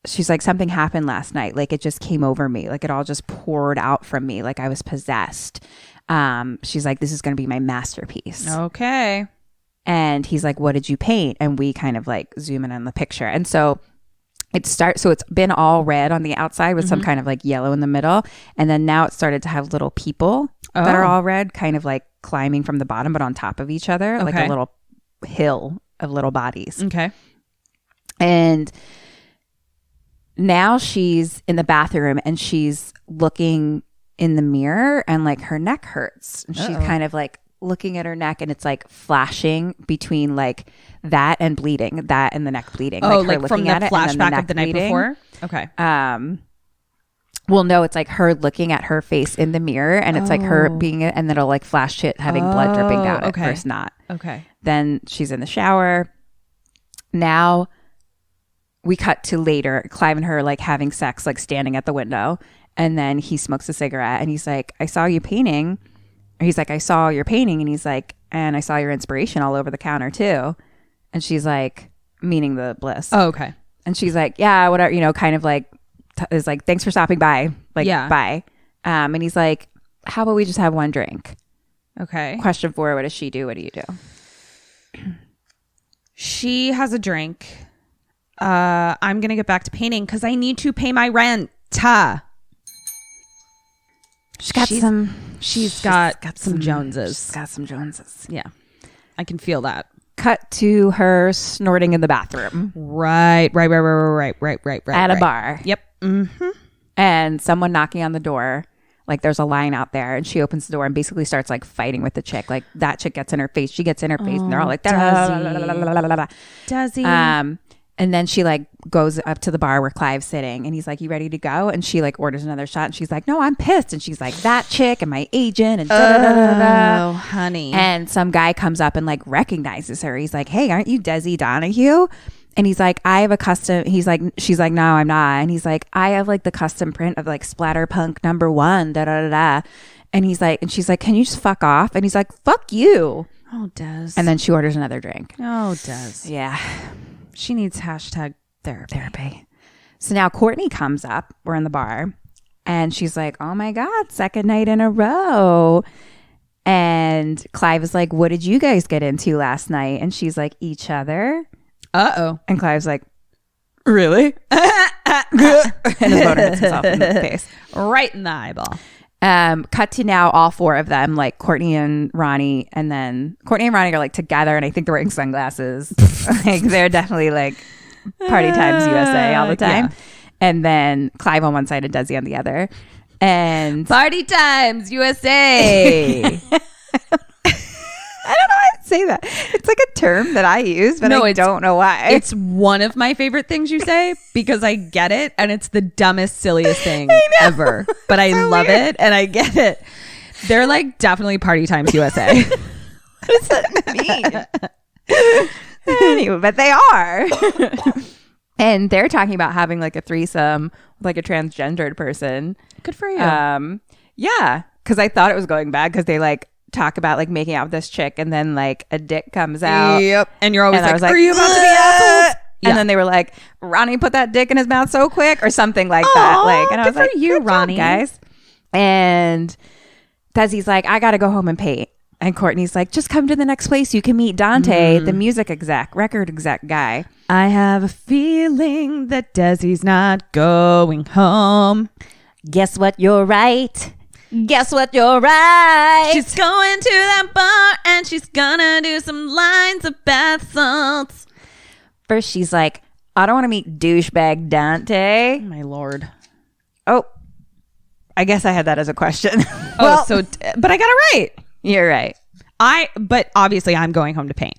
she's like, something happened last night. Like, it just came over me. Like, it all just poured out from me. Like, I was possessed. She's like, this is going to be my masterpiece.
Okay.
And he's like, what did you paint? And we kind of like zoom in on the picture. And so it's been all red on the outside with some kind of like yellow in the middle. And then now it started to have little people that are all red, kind of like climbing from the bottom, but on top of each other, like a little hill of little bodies.
Okay.
And now she's in the bathroom and she's looking in the mirror and like her neck hurts. And she's kind of like looking at her neck and it's like flashing between like that and bleeding, that and the neck bleeding.
Oh,
like, her
like from
looking
the
at it and then
flashback of the night
bleeding.
before? Okay.
Well, no, it's like her looking at her face in the mirror and it's like her being, and then it'll like flash to it having blood dripping down it. First not.
Okay.
Then she's in the shower. Now we cut to later, Clive and her like having sex, like standing at the window. And then he smokes a cigarette and he's like, I saw you painting. Or he's like, I saw your painting. And he's like, and I saw your inspiration all over the counter too. And she's like, meaning the Bliss.
Oh, okay.
And she's like, yeah, whatever, you know, kind of like, is like, thanks for stopping by. Like, bye. And he's like, how about we just have one drink?
Okay.
Question 4, what does she do? What do you do?
She has a drink. I'm going to get back to painting because I need to pay my rent. She's got some Joneses.
She's got some Joneses.
Yeah. I can feel that.
Cut to her snorting in the bathroom.
Right.
At a bar.
Yep. Mm-hmm.
And someone knocking on the door. Like there's a line out there, and she opens the door and basically starts like fighting with the chick. Like that chick gets in her face, she gets in her face, and they're all like,
does he?
And then she like goes up to the bar where Clive's sitting, and he's like, "You ready to go?" And she like orders another shot, and she's like, "No, I'm pissed." And she's like, "That chick and my agent and
oh, honey."
And some guy comes up and like recognizes her. He's like, "Hey, aren't you Desi Donahue?" And he's like, I have a custom. He's like, she's like, no, I'm not. And he's like, I have like the custom print of like Splatterpunk #1. Da da da da. And he's like, and she's like, can you just fuck off? And he's like, fuck you.
Oh, Des.
And then she orders another drink.
Oh, Des.
Yeah.
She needs #therapy.
So now Courtney comes up. We're in the bar. And she's like, oh my God, second night in a row. And Clive is like, what did you guys get into last night? And she's like, each other.
Uh-oh.
And Clive's like, really? And his boner hits himself in the face.
Right in the eyeball.
Cut to now all four of them, like Courtney and Ronnie. And then Courtney and Ronnie are like together, and I think they're wearing sunglasses. Like they're definitely like Party Times USA all the time. Yeah. And then Clive on one side and Desi on the other. And
Party Times USA.
I don't know how to say that. It's like a term that I use, but I don't know why.
It's one of my favorite things you say because I get it, and it's the dumbest, silliest thing ever. But I love it, and I get it. They're like definitely Party Times USA.
What does that mean? Anyway, but they are. And they're talking about having like a threesome with like a transgendered person.
Good for you.
Yeah, because I thought it was going bad because they like talk about like making out with this chick, and then like a dick comes out.
Yep. And you're always
and
like, are you about to be apples?
Yeah. And then they were like, Ronnie put that dick in his mouth so quick, or something like that. Like, and I was like,
you,
good
Ronnie,
job, guys. And Desi's like, I gotta go home and paint. And Courtney's like, just come to the next place. You can meet Dante, the music record exec guy.
I have a feeling that Desi's not going home.
Guess what? You're right. Guess what? You're right.
She's going to that bar and she's gonna do some lines of bath salts.
First, she's like, I don't want to meet douchebag Dante.
Oh, my Lord.
Oh, I guess I had that as a question.
But I got it right.
You're right.
But obviously I'm going home to paint.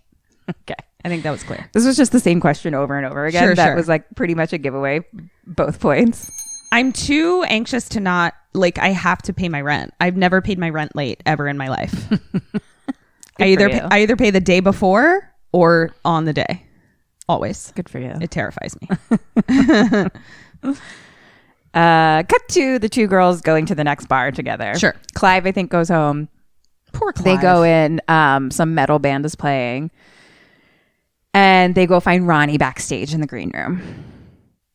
Okay.
I think that was clear.
This was just the same question over and over again. That was like pretty much a giveaway, both points.
I'm too anxious to not, like, I have to pay my rent. I've never paid my rent late ever in my life. I either pay the day before or on the day. Always.
Good for you.
It terrifies me.
Cut to the two girls going to the next bar together.
Sure.
Clive, I think, goes home.
Poor Clive.
They go in. Some metal band is playing. And they go find Ronnie backstage in the green room.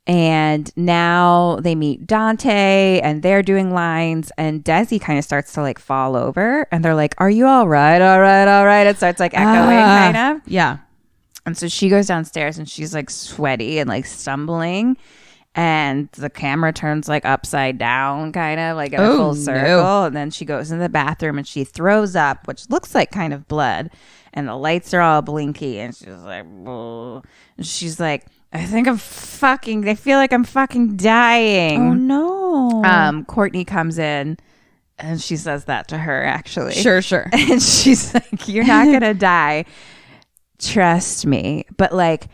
And now they meet Dante and they're doing lines, and Desi kind of starts to like fall over, and they're like, are you all right? All right. All right. It starts like echoing kind of.
Yeah.
And so she goes downstairs and she's like sweaty and like stumbling, and the camera turns like upside down kind of like in a full circle. No. And then she goes in the bathroom and she throws up, which looks like kind of blood, and the lights are all blinky, and she's like, whoa. And she's like, I feel like I'm fucking dying.
Oh no.
Courtney comes in and she says that to her, actually.
Sure.
And she's like, you're not gonna die. Trust me. But like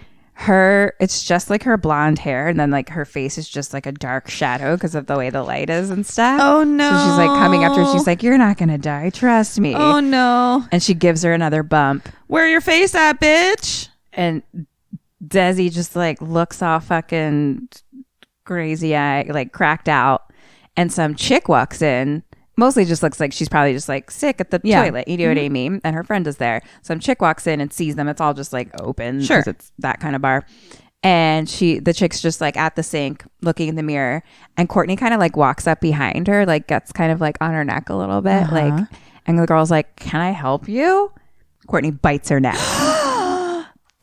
it's just like her blonde hair, and then like her face is just like a dark shadow because of the way the light is and stuff.
Oh no.
So she's like coming after her. She's like, you're not gonna die. Trust me.
Oh no.
And she gives her another bump.
Where your face at, bitch?
And Desi just like looks all fucking crazy eye, like cracked out, and some chick walks in. Mostly just looks like she's probably just like sick at the toilet. You know what I mean? And her friend is there. Some chick walks in and sees them. It's all just like open.
Sure.
Because it's that kind of bar. And the chick's just like at the sink looking in the mirror. And Courtney kind of like walks up behind her, like gets kind of like on her neck a little bit. Like, and the girl's like, can I help you? Courtney bites her neck.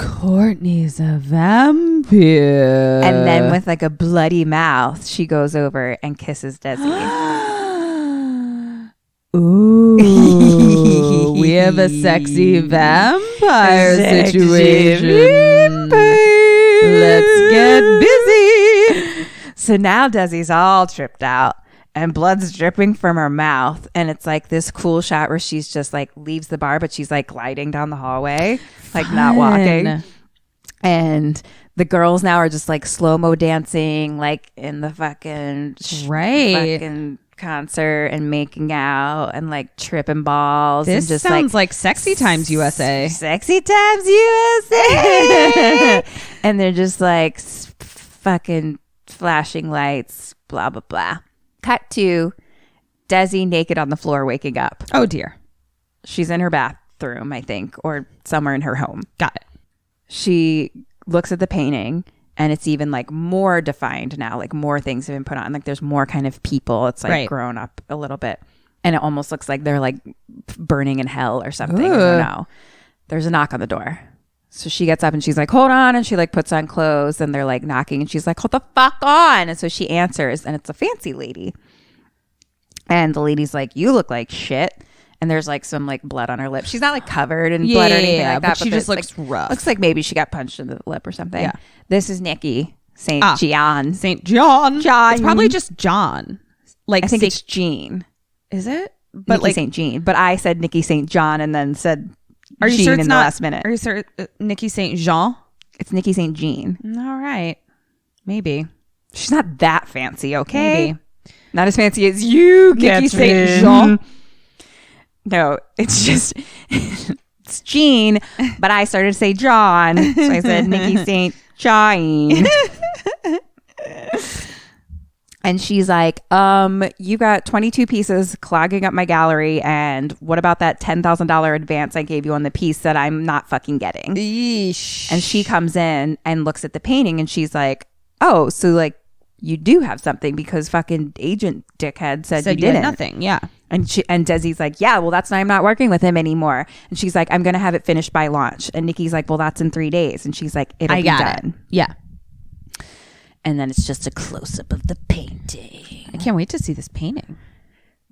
Courtney's a vampire.
And then with like a bloody mouth, she goes over and kisses Desi.
Ooh, we have a sexy vampire situation. Let's get busy.
So now Desi's all tripped out and blood's dripping from her mouth. And it's like this cool shot where she's just like leaves the bar, but she's like gliding down the hallway, like not walking. And the girls now are just like slow-mo dancing, like in the fucking concert and making out and like tripping balls.
This
and just
sounds like Sexy Times USA.
Sexy Times USA. And they're just like fucking flashing lights, blah, blah, blah. Cut to Desi naked on the floor waking up.
Oh, dear.
She's in her bathroom, I think, or somewhere in her home.
Got it.
She looks at the painting and it's even like more defined now, like more things have been put on, like there's more kind of people. It's like grown up a little bit and it almost looks like they're like burning in hell or something. I don't know. There's a knock on the door, so she gets up and she's like, hold on, and she like puts on clothes and they're like knocking and she's like, hold the fuck on. And so she answers and it's a fancy lady and the lady's like, you look like shit. And there's like some like blood on her lip. She's not like covered in blood or anything like that.
But she just looks
like,
rough.
Looks like maybe she got punched in the lip or something.
Yeah.
This is Nikki St. John.
St. John.
John.
It's probably just John. Like
I think it's Jean.
Is it?
But
But
Nikki
like,
St. Jean. But I said Nikki St. John and then said
are you
Jean
sure
in
it's
the
not,
last minute.
Are you sure Nikki St. Jean?
It's Nikki St. Jean.
All right. Maybe.
She's not that fancy, okay?
Maybe.
Not as fancy as you,
Nikki St.
Jean. No, it's just it's Jean, but I started to say John, so I said Nikki St. John. And she's like, you got 22 pieces clogging up my gallery, and what about that $10,000 advance I gave you on the piece that I'm not fucking getting?
Yeesh.
And she comes in and looks at the painting and she's like, oh, so like you do have something because fucking agent dickhead said you didn't.
Had nothing. Yeah.
And Desi's like, yeah, well, that's why I'm not working with him anymore. And she's like, I'm going to have it finished by launch. And Nikki's like, well, that's in 3 days. And she's like, it'll be done.
Yeah.
And then it's just a close-up of the painting.
I can't wait to see this painting.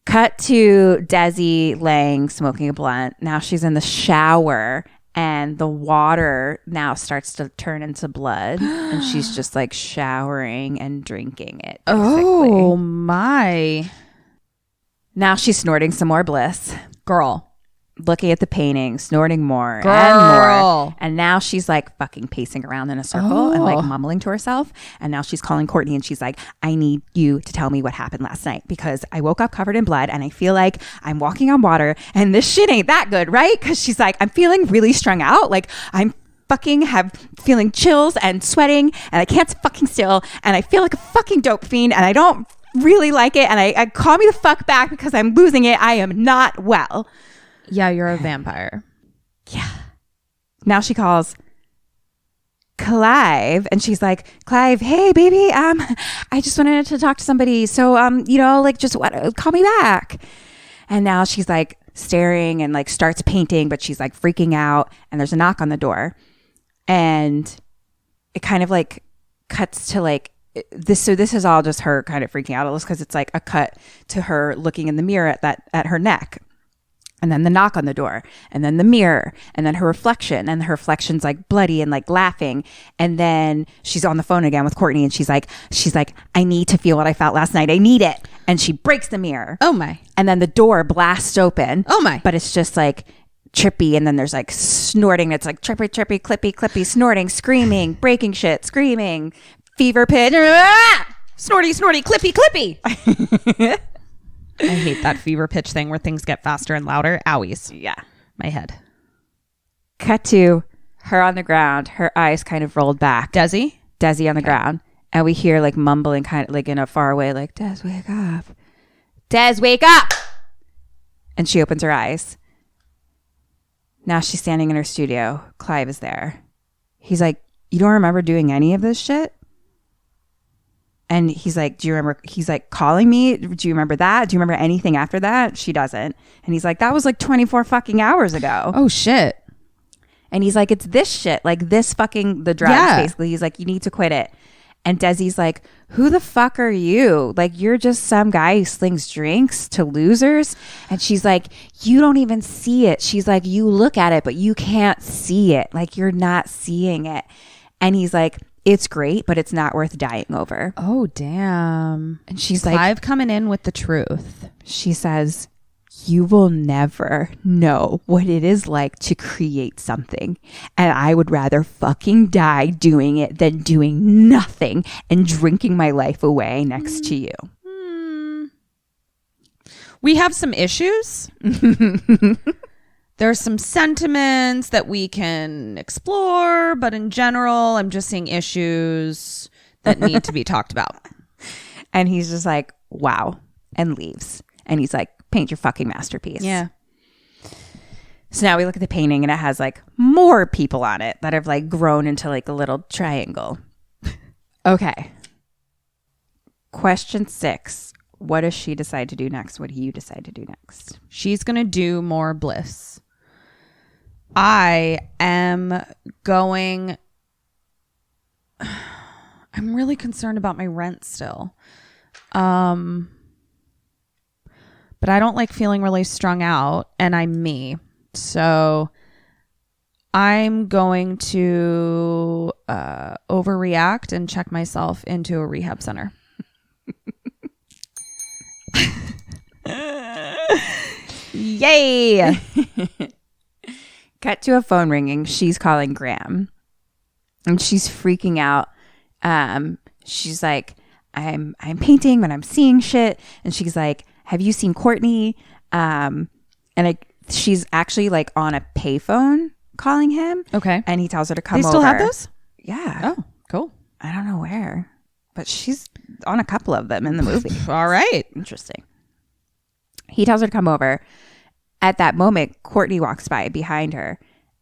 Cut to Desi laying, smoking a blunt. Now she's in the shower and the water now starts to turn into blood. And she's just like showering and drinking it. Basically.
Oh, my.
Now she's snorting some more Bliss.
Girl.
Looking at the painting, snorting more
Girl.
and more. And now she's like fucking pacing around in a circle and like mumbling to herself. And now she's calling Courtney and she's like, I need you to tell me what happened last night because I woke up covered in blood and I feel like I'm walking on water and this shit ain't that good, right? Because she's like, I'm feeling really strung out. Like I'm fucking feeling chills and sweating and I can't fucking still and I feel like a fucking dope fiend and I don't really like it and I call me the fuck back because I'm losing it. I am not well.
Yeah, you're a vampire.
Yeah. Now she calls Clive and she's like, Clive, hey baby, I just wanted to talk to somebody. So like just call me back. And now she's like staring and like starts painting, but she's like freaking out and there's a knock on the door. And it kind of like cuts to like this. So this is all just her kind of freaking out because it's like a cut to her looking in the mirror at her neck. And then the knock on the door and then the mirror and then her reflection and her reflection's like bloody and like laughing. And then she's on the phone again with Courtney and she's like, I need to feel what I felt last night. I need it. And she breaks the mirror.
Oh my.
And then the door blasts open.
Oh my.
But it's just like trippy. And then there's like snorting. It's like trippy, clippy, snorting, screaming, breaking shit, screaming, fever pitch.
Snorty, clippy. I hate that fever pitch thing where things get faster and louder. Owies.
Yeah.
My head.
Cut to her on the ground, her eyes kind of rolled back.
Desi
on the ground. And we hear like mumbling kind of like in a far away, like, Des, wake up. Des, wake up. And she opens her eyes. Now she's standing in her studio. Clive is there. He's like, you don't remember doing any of this shit? And he's like, do you remember? He's like, calling me. Do you remember that? Do you remember anything after that? She doesn't. And he's like, that was like 24 fucking hours ago.
Oh, shit.
And he's like, it's this shit, like this fucking the drugs, basically. He's like, you need to quit it. And Desi's like, who the fuck are you? Like, you're just some guy who slings drinks to losers. And she's like, you don't even see it. She's like, you look at it, but you can't see it. Like, you're not seeing it. And he's like, it's great, but it's not worth dying over.
Oh, damn.
And she's
Clive
like,
coming in with the truth.
she says, you will never know what it is like to create something. And I would rather fucking die doing it than doing nothing and drinking my life away next to you.
We have some issues. There's some sentiments that we can explore, but in general, I'm just seeing issues that need to be talked about.
And he's just like, wow, and leaves. And he's like, paint your fucking masterpiece.
Yeah.
So now we look at the painting and it has like more people on it that have like grown into like a little triangle. Okay. Question 6. What does she decide to do next? What do you decide to do next?
She's going to do more Bliss. I am going... I'm really concerned about my rent still. But I don't like feeling really strung out, and I'm me. So I'm going to overreact and check myself into a rehab center. Yay!
Cut to a phone ringing. She's calling Graham. And she's freaking out. She's like, I'm painting, but I'm seeing shit. And she's like, have you seen Courtney? She's actually like on a payphone calling him.
Okay.
And he tells her to come over.
They still have those?
Yeah.
Oh, cool.
I don't know where, but she's on a couple of them in the movie.
All right.
Interesting. He tells her to come over. At that moment, Courtney walks by behind her.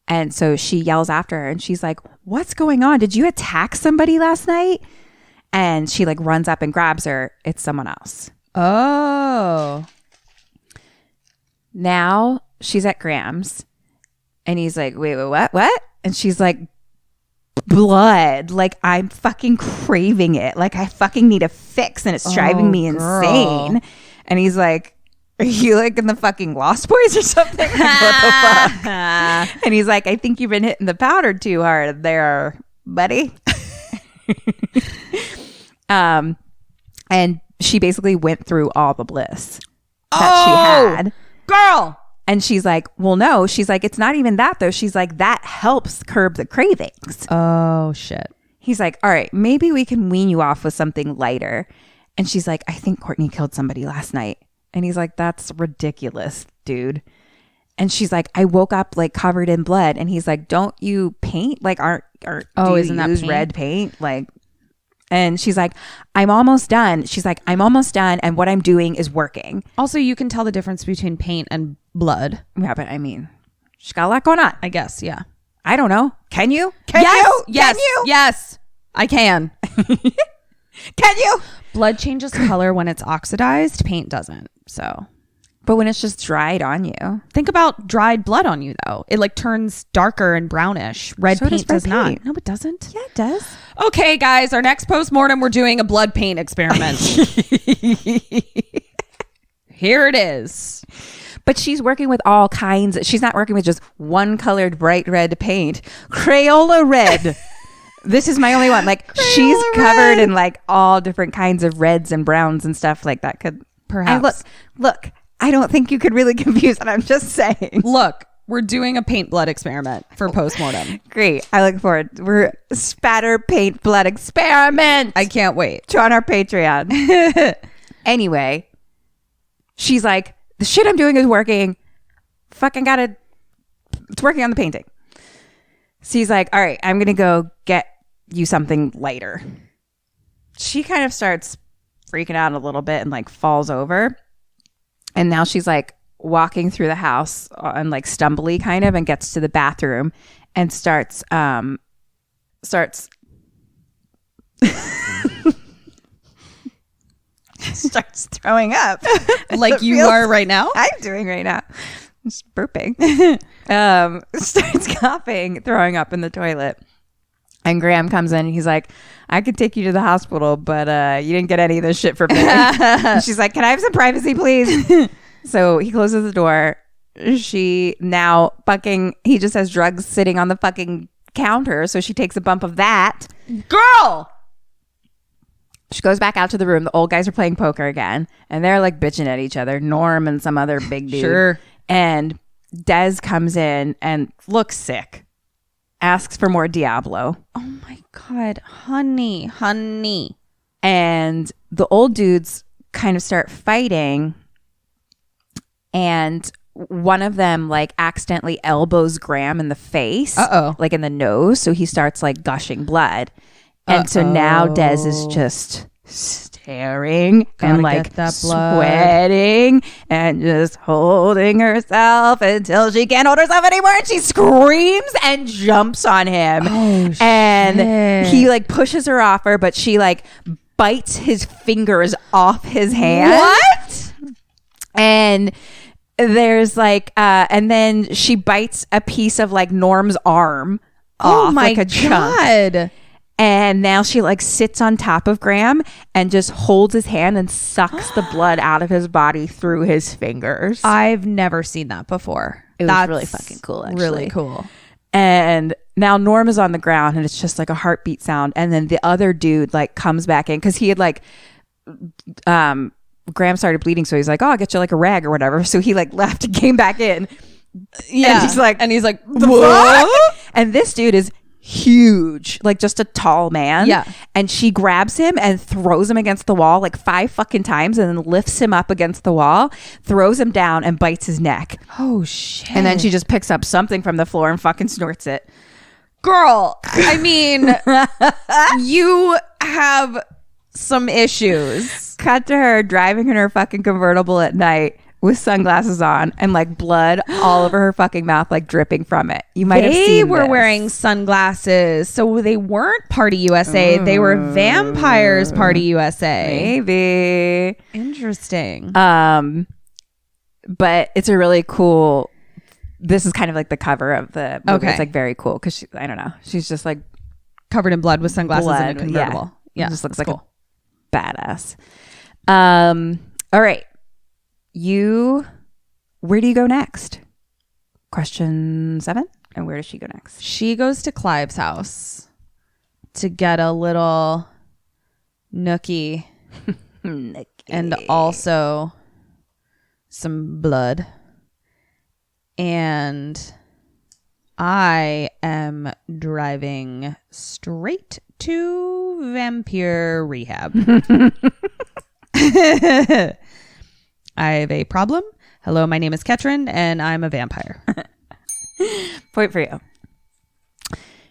And so she yells after her and she's like, what's going on? Did you attack somebody last night? And she like runs up and grabs her. It's someone else.
Oh.
Now she's at Graham's and he's like, wait, what? And she's like, blood. Like, I'm fucking craving it. Like, I fucking need a fix and it's driving me insane. And he's like, are you like in the fucking Lost Boys or something? Like, what the fuck? And he's like, I think you've been hitting the powder too hard there, buddy. And she basically went through all the Bliss that she had.
Girl.
And she's like, well, no. She's like, it's not even that, though. She's like, that helps curb the cravings.
Oh, shit.
He's like, all right, maybe we can wean you off with something lighter. And she's like, I think Courtney killed somebody last night. And he's like, that's ridiculous, dude. And she's like, I woke up like covered in blood. And he's like, don't you paint? Like, isn't that red paint? Like, and she's like, I'm almost done. She's like, I'm almost done. And what I'm doing is working.
Also, you can tell the difference between paint and blood.
Yeah, but I mean, she's got a lot going on.
I guess, yeah.
I don't know. Can you?
Yes,
Can you?
Yes, I can.
Can you?
Blood changes color when it's oxidized. Paint doesn't. So,
but when it's just dried on you.
think about dried blood on you, though. It like turns darker and brownish. Red
So
paint
does
does
red
not.
paint.
No, it doesn't.
Yeah, it does.
Okay, guys, our next postmortem, we're doing a blood paint experiment. Here it is.
But she's working with all kinds. She's not working with just one colored bright red paint. Crayola red. This is my only one. Like, she's covered in like all different kinds of reds and browns and stuff like that. Could
Perhaps.
Look, I don't think you could really confuse it. I'm just saying.
Look, we're doing a paint blood experiment for postmortem.
Great. I look forward. We're spatter paint blood experiment.
I can't wait.
On our Patreon. Anyway, she's like, the shit I'm doing is working. Fucking it's working on the painting. So he's like, all right, I'm going to go get you something lighter. She kind of starts freaking out a little bit and like falls over. And now she's like walking through the house and like stumbly kind of, and gets to the bathroom and starts starts throwing up.
Like you are right now?
I'm doing right now. just burping. Starts coughing, throwing up in the toilet. And Graham comes in and he's like, I could take you to the hospital, but you didn't get any of this shit from me. And she's like, can I have some privacy, please? So he closes the door. He just has drugs sitting on the fucking counter. So she takes a bump of that. Girl! She goes back out to the room. The old guys are playing poker again. And they're like bitching at each other. Norm and some other big dude.
Sure.
And Des comes in and looks sick. Asks for more Diablo.
Oh my God. Honey.
And the old dudes kind of start fighting. And one of them like accidentally elbows Graham in the face. Like in the nose. So he starts like gushing blood. And so now Des is just staring and like sweating and just holding herself until she can't hold herself anymore, and she screams and jumps on him. And he like pushes her off her, but she like bites his fingers off his hand.
What?
And there's like and then she bites a piece of like Norm's arm off, like a chunk. And now she like sits on top of Graham and just holds his hand and sucks the blood out of his body through his fingers.
I've never seen that before.
That's really fucking cool, actually.
Really cool.
And now Norm is on the ground and it's just like a heartbeat sound. And then the other dude like comes back in because he had like Graham started bleeding. So he's like, oh, I'll get you like a rag or whatever. So he like left and came back in.
Yeah.
And he's like, what? And this dude is huge, like just a tall man.
Yeah.
And she grabs him and throws him against the wall like 5 fucking times and then lifts him up against the wall, throws him down and bites his neck.
Oh shit.
And then she just picks up something from the floor and fucking snorts it.
Girl, I mean, you have some issues.
Cut to her driving in her fucking convertible at night with sunglasses on and like blood all over her fucking mouth, like dripping from it. You might have seen
They were
this.
wearing sunglasses, so they weren't Party USA. They were Vampires Party USA.
Maybe.
Interesting.
But it's a really cool. This is kind of like the cover of the movie.
Okay.
It's like very cool because I don't know. She's just like
Covered in blood with sunglasses and a convertible. Yeah.
It just looks like
cool.
a badass. All right. Where do you go next? Question 7. And where does she go next?
She goes to Clive's house to get a little nookie and also some blood. And I am driving straight to vampire rehab. I have a problem. Hello, my name is Ketrin, and I'm a vampire.
Point for you.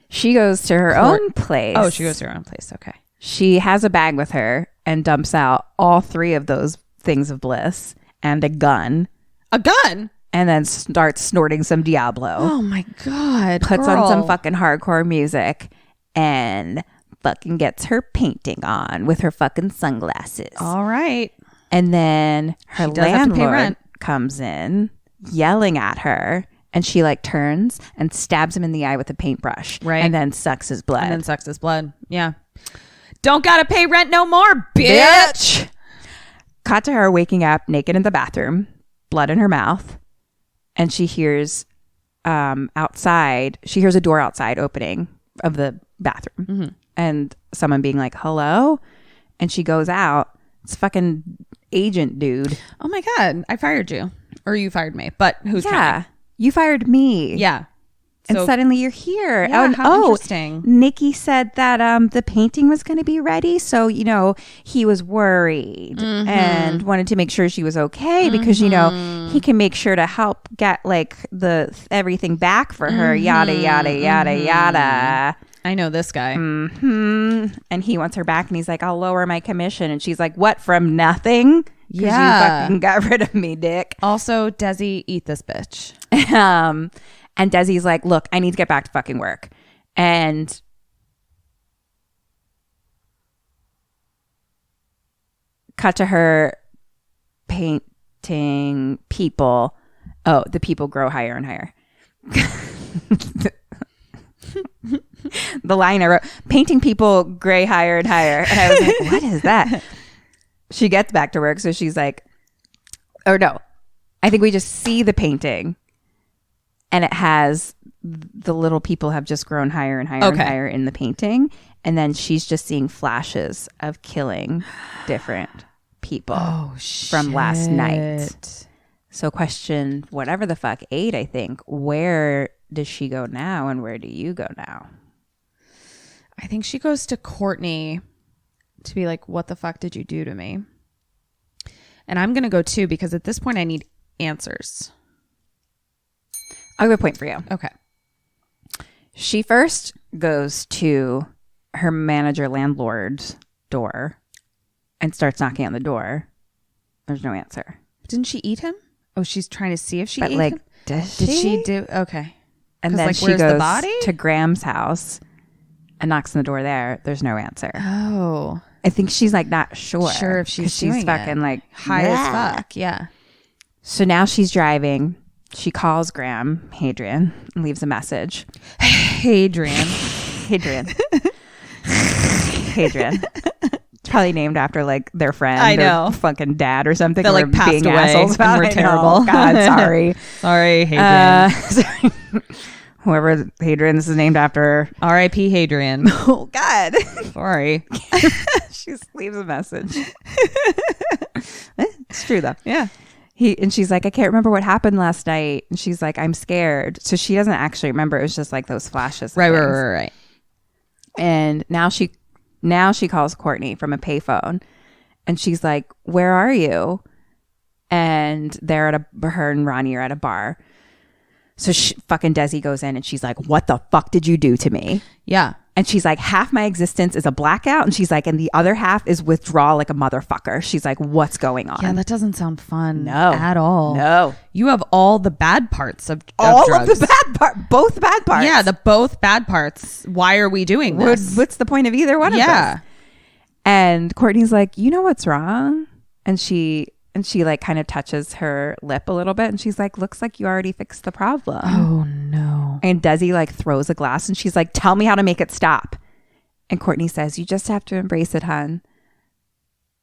She goes to her own place.
Oh, she goes to her own place. Okay.
She has a bag with her and dumps out all 3 of those things of bliss and a gun.
A gun?
And then starts snorting some Diablo.
Oh my God.
Puts
girl.
on some fucking hardcore music and fucking gets her painting on with her fucking sunglasses.
All right.
And then her
She does have to pay
landlord
rent.
comes in yelling at her, and she like turns and stabs him in the eye with a paintbrush.
Right.
And then sucks his blood.
And then sucks his blood. Yeah. Don't gotta pay rent no more, bitch.
Cut to her waking up naked in the bathroom, blood in her mouth. And she hears outside, she hears a door outside opening of the bathroom.
Mm-hmm.
And someone being like, hello? And she goes out. It's fucking agent dude.
Oh my God. I fired you. Or you fired me. But who's counting?
You fired me.
Yeah.
And
So-
suddenly you're here.
Yeah,
And,
how interesting.
Nikki said that the painting was going to be ready. So, he was worried and wanted to make sure she was okay because, he can make sure to help get like everything back for her. Yada, yada, yada, yada.
I know this guy.
And he wants her back and he's like, I'll lower my commission. And she's like, what, from nothing? 'Cause
Yeah.
You fucking got rid of me, dick.
Also, Desi, eat this bitch.
And Desi's like, look, I need to get back to fucking work. And cut to her painting people Oh, the people grow higher and higher. The line I wrote, painting people gray higher and higher. And I was like, what is that? She gets back to work. So she's like, or no, I think we just see the painting and it has the little people have just grown higher and higher and higher in the painting. And then she's just seeing flashes of killing different people from last night. So question, whatever the fuck, 8, I think, where does she go now and where do you go now?
I think she goes to Courtney to be like, what the fuck did you do to me? And I'm going to go too, because at this point I need answers.
I'll give a point for you.
Okay.
She first goes to her manager landlord's door and starts knocking on the door. There's no answer.
Didn't she eat him? Oh, she's trying to see if she ate him?
Did she
do? Okay.
And then
like,
she
where's
goes
the body?
to Graham's house and knocks on the door there. There's no answer.
Oh.
I think she's like not sure.
Sure if she's doing
fucking
it.
like
High as fuck. Yeah.
So now she's driving. She calls Graham, Hadrian, and leaves a message.
Hadrian.
Hadrian. Hadrian. It's probably named after like their friend.
I know.
Or fucking dad or something.
That like passed
being
away
assholes
and we're
I know.
terrible.
God, sorry.
Sorry, Hadrian.
Sorry. Whoever Hadrian, this is named after.
R.I.P. Hadrian.
Oh, God.
Sorry.
She just leaves a message. It's true, though.
Yeah.
And she's like, I can't remember what happened last night. And she's like, I'm scared. So she doesn't actually remember. It was just like those flashes. of things.
Right.
And now she calls Courtney from a payphone. And she's like, where are you? And they're her and Ronnie are at a bar. So fucking Desi goes in and she's like, what the fuck did you do to me?
Yeah.
And she's like, half my existence is a blackout. And she's like, and the other half is withdrawal like a motherfucker. She's like, what's going on?
Yeah, that doesn't sound fun
No.
at all.
No.
You have all the bad parts of
All
drugs.
of the bad part, both bad parts.
Yeah, the both bad parts. Why are we doing this?
What's the point of either one of
Yeah.
us? And Courtney's like, you know what's wrong? And she like kind of touches her lip a little bit. And she's like, looks like you already fixed the problem.
Oh, no.
And Desi like throws a glass and she's like, tell me how to make it stop. And Courtney says, you just have to embrace it, hun.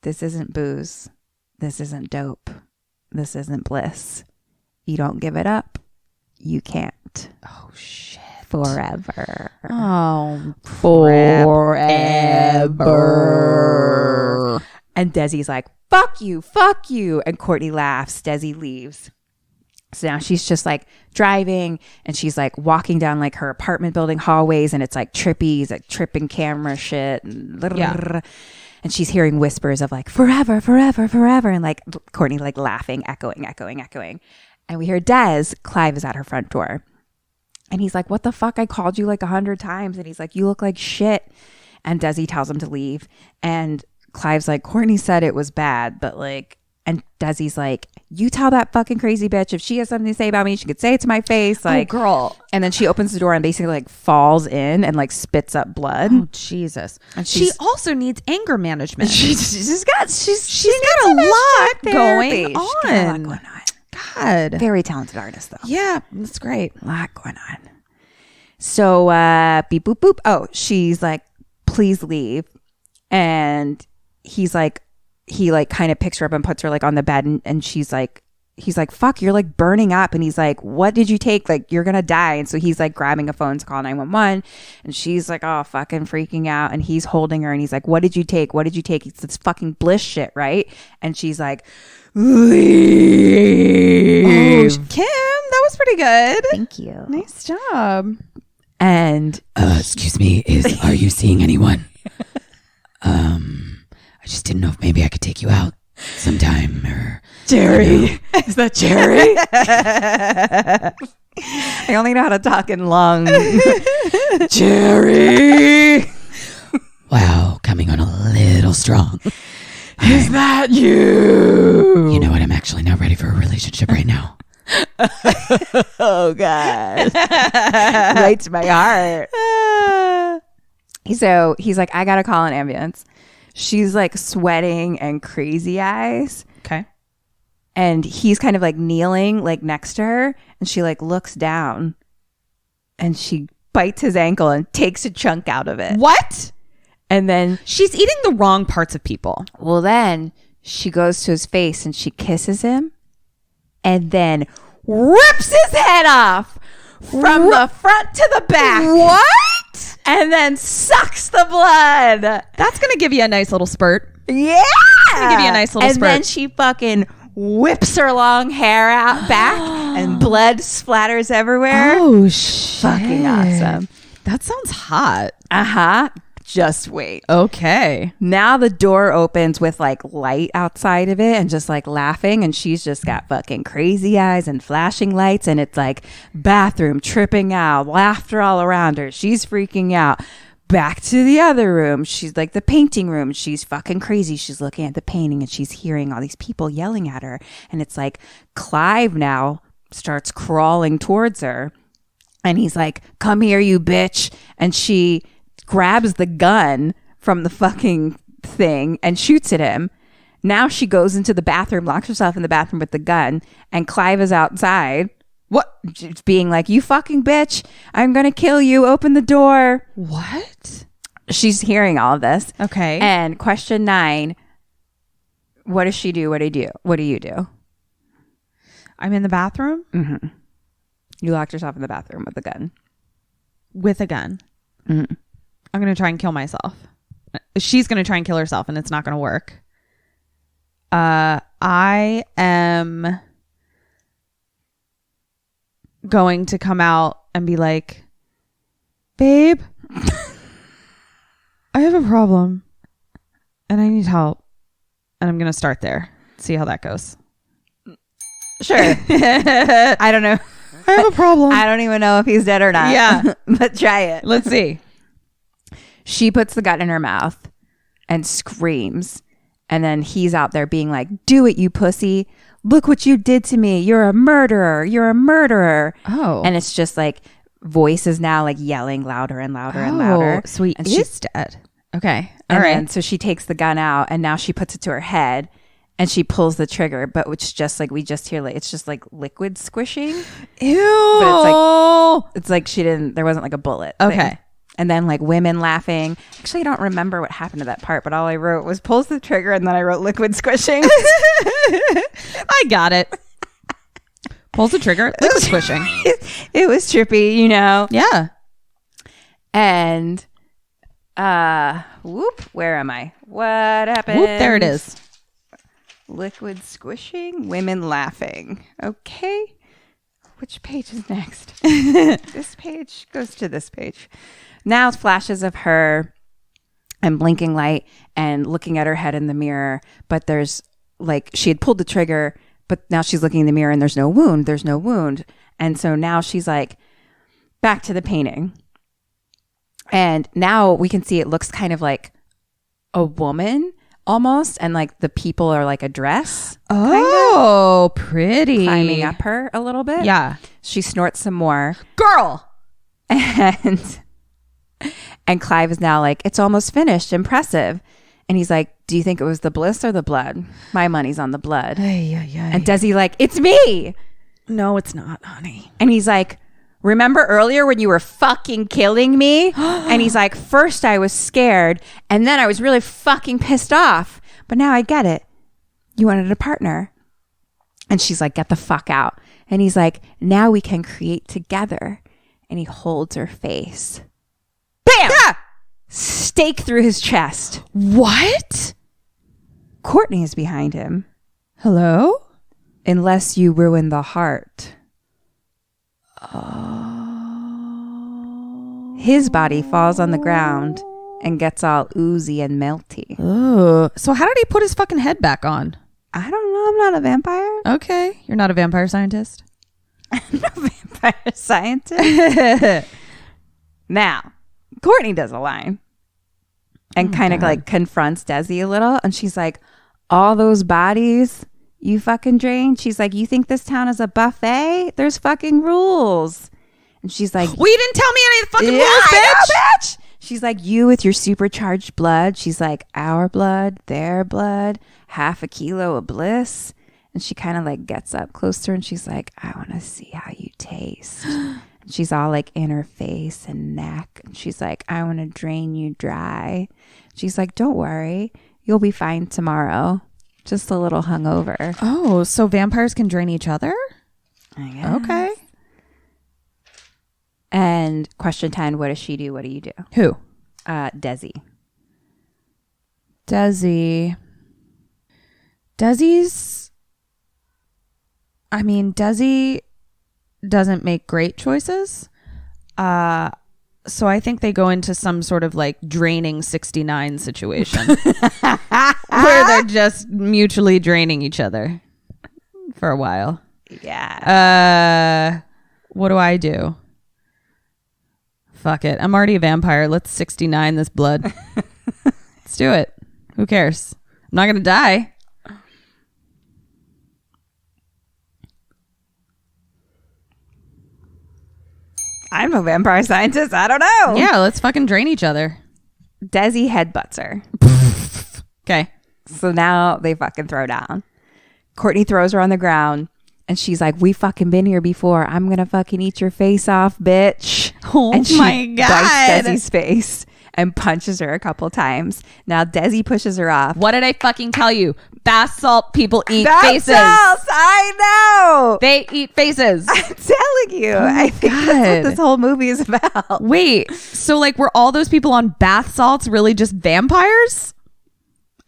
This isn't booze. This isn't dope. This isn't bliss. You don't give it up. You can't.
Oh, shit.
Forever.
Oh,
forever. And Desi's like, fuck you. And Courtney laughs. Desi leaves. So now she's just like driving and she's like walking down like her apartment building hallways and it's like trippy, like tripping camera shit. And she's hearing whispers of like forever. And like Courtney like laughing, echoing. And we hear Clive is at her front door. And he's like, what the fuck? I called you like 100 times. And he's like, you look like shit. And Desi tells him to leave. And Clive's like, Courtney said it was bad, but like, and Desi's like, you tell that fucking crazy bitch if she has something to say about me, she could say it to my face. Like,
oh, girl.
And then she opens the door and basically like falls in and like spits up blood.
Oh, Jesus.
And
she also needs anger management.
She's got
a lot going on. God.
Very talented artist though.
Yeah, that's great.
A lot going on. So beep boop boop. Oh, she's like, please leave. And he's like, he like kind of picks her up and puts her like on the bed and he's like, fuck, you're like burning up. And he's like, what did you take? Like, you're going to die. And so he's like grabbing a phone to call 911 and she's like, oh, fucking freaking out. And he's holding her and he's like, what did you take? It's this fucking Bliss shit, right? And she's like, leave.
Oh, Kim, that was pretty good.
Thank you.
Nice job.
And
excuse me, are you seeing anyone? I just didn't know if maybe I could take you out sometime or
Jerry. Is that Jerry? I only know how to talk in long. Jerry.
Wow, coming on a little strong.
Is that you?
You know what? I'm actually not ready for a relationship right now.
Oh, God. Right to my heart. So he's like, I got to call an ambulance. She's like sweating and crazy eyes.
Okay.
And he's kind of like kneeling like next to her, and she like looks down and she bites his ankle and takes a chunk out of it.
What?
And then
She's eating the wrong parts of people.
then she goes to his face and she kisses him and then rips his head off from the front to the back.
What?
And then sucks the blood.
That's going to give you a nice little spurt.
Yeah.
Give you a nice little
and
spurt.
then she fucking whips her long hair out back and blood splatters everywhere.
Oh, shit.
Fucking awesome.
That sounds hot.
Uh-huh. Just wait.
Okay.
Now the door opens with like light outside of it and just like laughing, and she's just got fucking crazy eyes and flashing lights, and it's like bathroom tripping out, laughter all around her. She's freaking out. Back to the other room. She's like the painting room. She's fucking crazy. She's looking at the painting and she's hearing all these people yelling at her. And it's like Clive now starts crawling towards her. And he's like, come here, you bitch. And she grabs the gun from the fucking thing and shoots at him. Now she goes into the bathroom, locks herself in the bathroom with the gun. And Clive is outside. What? Just being like, you fucking bitch. I'm going to kill you. Open the door.
What?
She's hearing all of this.
Okay.
And question 9, what does she do? What do you do? What do you do?
I'm in the bathroom
You locked yourself in the bathroom with a gun.
with a gun. I'm going to try and kill myself. She's going to try and kill herself, and it's not going to work. I am going to come out and be like, babe, I have a problem and I need help. And I'm going to start there. See how that goes.
Sure. I don't know.
I have a problem.
I don't even know if he's dead or not.
Yeah.
But try it.
Let's see.
She puts the gun in her mouth and screams. And then he's out there being like, do it, you pussy. Look what you did to me. You're a murderer. You're a murderer.
Oh.
And it's just like voices now like yelling louder and louder and louder.
So he
and
is dead. Okay. All
and
right.
then, so she takes the gun out and now she puts it to her head and she pulls the trigger, but it's just like we just hear like it's just like liquid squishing.
Ew.
But it's like she didn't, there wasn't like a bullet.
Okay.
thing. And then like women laughing. Actually, I don't remember what happened to that part, but all I wrote was pulls the trigger and then I wrote liquid squishing.
I got it. Pulls the trigger. Liquid squishing.
It was trippy, you know.
Yeah.
And whoop, where am I? What happened?
Whoop, there it is.
Liquid squishing, women laughing. Okay. Which page is next? This page goes to this page. Now it's flashes of her and blinking light and looking at her head in the mirror. But there's like, she had pulled the trigger, but now she's looking in the mirror and there's no wound. There's no wound. And so now she's like, back to the painting. And now we can see it looks kind of like a woman almost. And like the people are like a dress.
Oh, pretty.
Climbing up her a little bit.
Yeah.
She snorts some more.
Girl.
And Clive is now like, it's almost finished. Impressive. And he's like, do you think it was the bliss or the blood? My money's on the blood. And Desi like, it's me.
No, it's not, honey.
And he's like, remember earlier when you were fucking killing me? And he's like, first I was scared and then I was really fucking pissed off. But now I get it. You wanted a partner. And she's like, get the fuck out. And he's like, now we can create together. And he holds her face. Bam! Yeah! Stake through his chest.
What?
Courtney is behind him.
Hello?
Unless you ruin the heart. His body falls on the ground and gets all oozy and melty.
Oh. So how did he put his fucking head back on?
I don't know. I'm not a vampire.
Okay. You're not a vampire scientist?
I'm not a vampire scientist. Now, Courtney does a line and kind of like confronts Desi a little. And she's like, all those bodies you fucking drained. She's like, you think this town is a buffet? There's fucking rules. And she's like,
well, you didn't tell me any of the fucking rules,
I
bitch.
know, bitch. She's like, you with your supercharged blood. She's like, our blood, their blood, half a kilo of bliss. And she kind of like gets up closer and she's like, I want to see how you taste. And she's all like in her face and neck. And she's like, I want to drain you dry. She's like, don't worry. You'll be fine tomorrow. Just a little hungover.
Oh, so vampires can drain each other?
I guess.
Okay.
And question 10, what does she do? What do you do?
Who?
Desi.
Desi's... I mean, Desi doesn't make great choices. So I think they go into some sort of like draining 69 situation where they're just mutually draining each other for a while.
Yeah.
What do I do? Fuck it. I'm already a vampire. Let's 69 this blood. Let's do it. Who cares? I'm not going to die.
I'm a vampire scientist. I don't know.
Yeah, let's fucking drain each other.
Desi headbutts her.
Okay.
So now they fucking throw down. Courtney throws her on the ground and she's like, we fucking been here before. I'm going to fucking eat your face off, bitch.
Oh
and she
my God.
bites Desi's face and punches her a couple times. Now Desi pushes her off.
What did I fucking tell you? Bath salt people eat
Bath
faces.
salts, I know.
They eat faces.
I'm telling you. I think that's what this whole movie is about.
Wait, so like were all those people on bath salts really just vampires?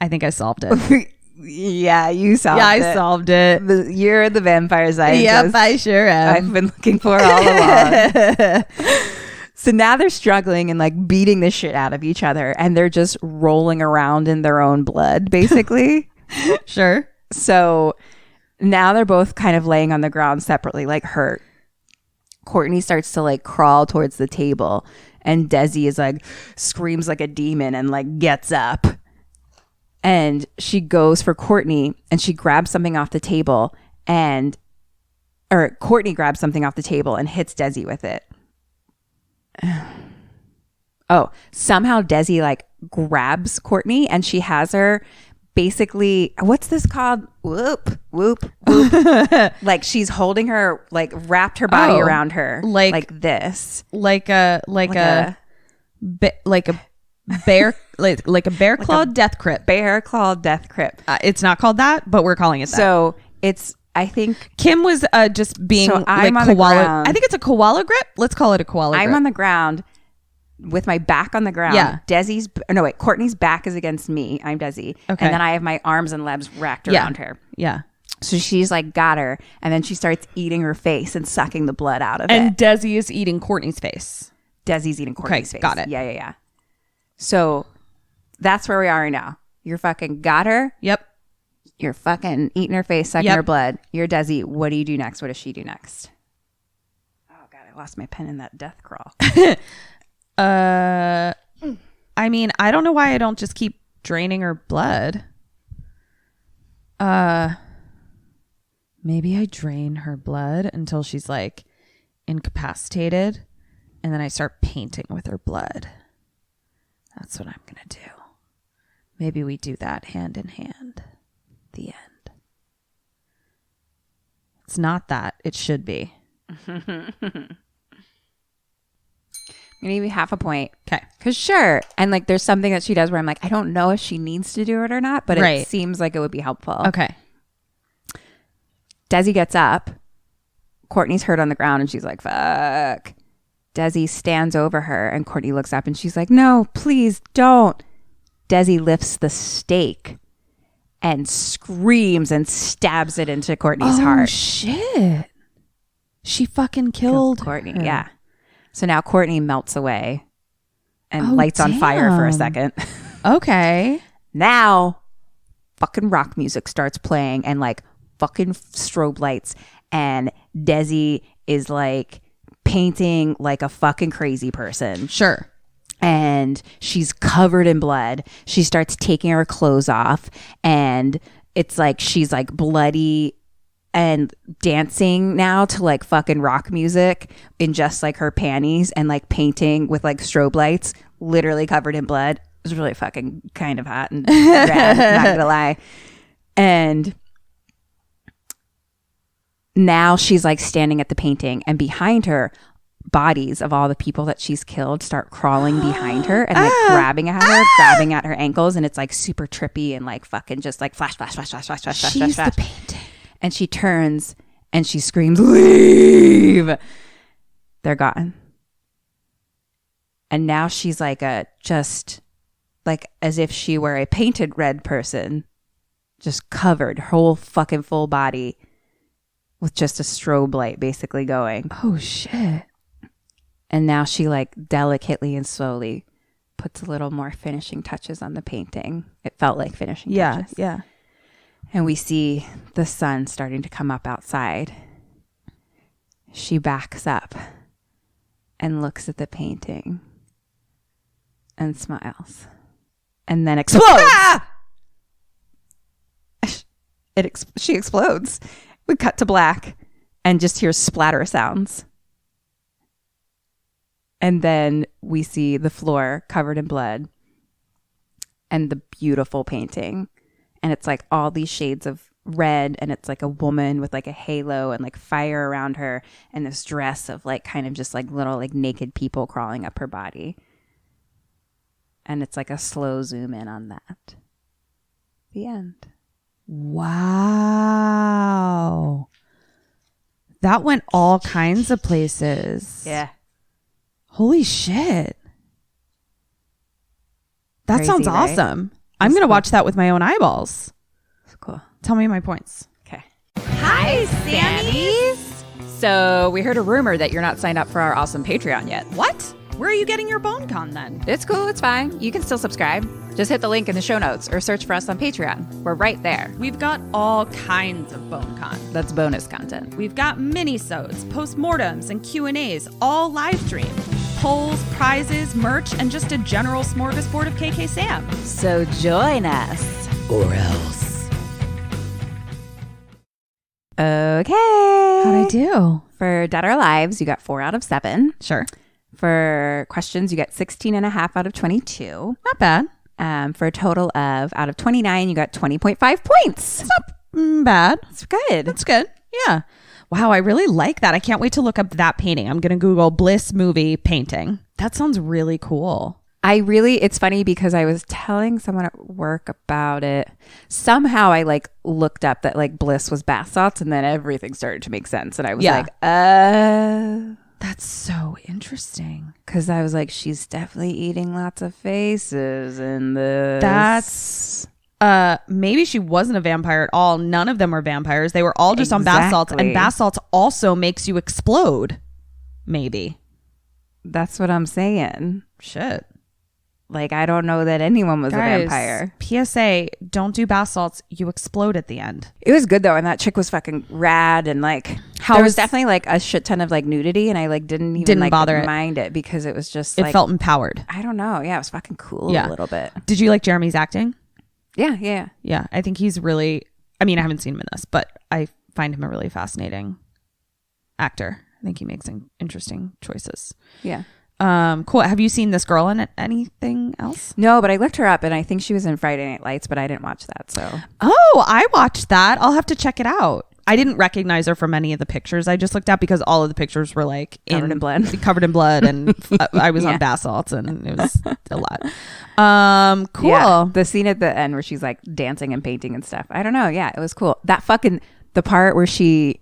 I think I solved it.
Yeah, you solved it.
Yeah, I solved it.
You're the vampire scientist.
Yep, I sure am.
I've been looking for all along. So now they're struggling and like beating the shit out of each other and they're just rolling around in their own blood, basically.
Sure.
So now they're both kind of laying on the ground separately, like hurt. Courtney starts to like crawl towards the table and Desi is like screams like a demon and like gets up. And she goes for Courtney and she grabs something off the table or Courtney grabs something off the table and hits Desi with it. Oh, somehow Desi like grabs Courtney and she has her basically, what's this called? Whoop, whoop, whoop. Like she's holding her, like wrapped her body around her like this.
Like a bear like a bear clawed death grip.
Bear clawed death grip.
It's not called that, but we're calling it that.
So it's, I think
Kim was just being
so
like
I'm on the
koala.
ground.
I think it's a koala grip. Let's call it a koala grip.
I'm on the ground with my back on the ground.
Yeah.
Courtney's back is against me. I'm Desi.
Okay.
And then I have my arms and legs wrapped around her.
Yeah.
So she's like got her and then she starts eating her face and sucking the blood out of
And
it.
Desi is eating Courtney's face.
Desi's eating Courtney's face.
Got it.
Yeah. So that's where we are right now. You're fucking got her.
Yep.
You're fucking eating her face, sucking her blood. You're Desi. What do you do next? What does she do next? Oh God, I lost my pen in that death crawl.
I mean, I don't know why I don't just keep draining her blood. Maybe I drain her blood until she's like incapacitated and then I start painting with her blood. That's what I'm going to do. Maybe we do that hand in hand. The end. It's not that. It should be.
I'm gonna give you half a point.
Okay.
Because sure. And like there's something that she does where I'm like, I don't know if she needs to do it or not, but it seems like it would be helpful.
Okay.
Desi gets up. Courtney's hurt on the ground and she's like, fuck. Desi stands over her and Courtney looks up and she's like, no, please don't. Desi lifts the stake and screams and stabs it into Courtney's heart.
Oh, shit. She fucking killed
Courtney.
her.
Yeah. So now Courtney melts away and lights on fire for a second.
Okay.
Now fucking rock music starts playing and like fucking strobe lights and Desi is like painting like a fucking crazy person.
Sure.
And she's covered in blood. She starts taking her clothes off and it's like she's like bloody and dancing now to like fucking rock music in just like her panties and like painting with like strobe lights, literally covered in blood. It was really fucking kind of hot and rad, not gonna lie. And now she's like standing at the painting, and behind her, bodies of all the people that she's killed start crawling behind her and like grabbing at her, grabbing at her ankles, and it's like super trippy and like fucking just like flash, flash, flash, flash, flash, flash, flash,
She's
flash.
the painting.
And she turns and she screams, "Leave!" They're gone. And now she's like just like as if she were a painted red person, just covered, whole fucking full body with just a strobe light basically going.
Oh, shit.
And now she like delicately and slowly puts a little more finishing touches on the painting. It felt like finishing touches.
Yeah.
And we see the sun starting to come up outside. She backs up and looks at the painting and smiles. And then explodes. She explodes. We cut to black and just hear splatter sounds. And then we see the floor covered in blood and the beautiful painting. And it's like all these shades of red, and it's like a woman with like a halo and like fire around her, and this dress of like kind of just like little like naked people crawling up her body. And it's like a slow zoom in on that. The end.
Wow. That went all kinds of places.
Yeah.
Holy shit. That
Crazy,
sounds
right?
awesome. I'm going to watch that with my own eyeballs.
That's cool.
Tell me my points.
Okay.
Hi, Sammy's.
So we heard a rumor that you're not signed up for our awesome Patreon yet.
What? Where are you getting your bone con then?
It's cool. It's fine. You can still subscribe. Just hit the link in the show notes or search for us on Patreon. We're right there.
We've got all kinds of bone con.
That's bonus content.
We've got mini-sodes, postmortems, and Q&As, all live streamed. Polls, prizes, merch, and just a general smorgasbord of KK Sam.
So join us.
Or else.
Okay.
How'd I do?
For Dead or Lives, you got 4 out of 7.
Sure.
For questions, you got 16.5 out of 22.
Not bad.
For a total of, out of 29, you got 20.5 points.
It's not bad.
That's good.
That's good. Yeah. Wow, I really like that. I can't wait to look up that painting. I'm going to Google Bliss movie painting. That sounds really cool.
It's funny because I was telling someone at work about it. Somehow I like looked up that like Bliss was bath salts, and then everything started to make sense. And I was like,
That's so interesting.
because I was like, she's definitely eating lots of faces in this.
That's maybe she wasn't a vampire at all. None of them were vampires. They were all just on bath salts, and bath salts also makes you explode. Maybe.
That's what I'm saying.
Shit.
Like, I don't know that anyone was
Guys,
a vampire.
PSA, don't do bath salts. You explode at the end.
It was good though, and that chick was fucking rad, and like there was definitely like a shit ton of like nudity, and I like didn't like
bother
mind it because it was just
It
like,
felt empowered.
I don't know. Yeah, it was fucking cool
Yeah.
a little bit.
Did you like Jeremy's acting?
Yeah.
Yeah, I think he's really, I mean, I haven't seen him in this, but I find him a really fascinating actor. I think he makes interesting choices.
Yeah.
Cool. Have you seen this girl in anything else?
No, but I looked her up, and I think she was in Friday Night Lights, but I didn't watch that. So
Oh, I watched that. I'll have to check it out. I didn't recognize her from any of the pictures I just looked at because all of the pictures were like
Covered in blood.
covered in blood, and I was
Yeah.
on bath salts, and it was a lot. Cool.
yeah, the scene at the end where she's like dancing and painting and stuff. I don't know. Yeah, it was cool. That fucking the part where she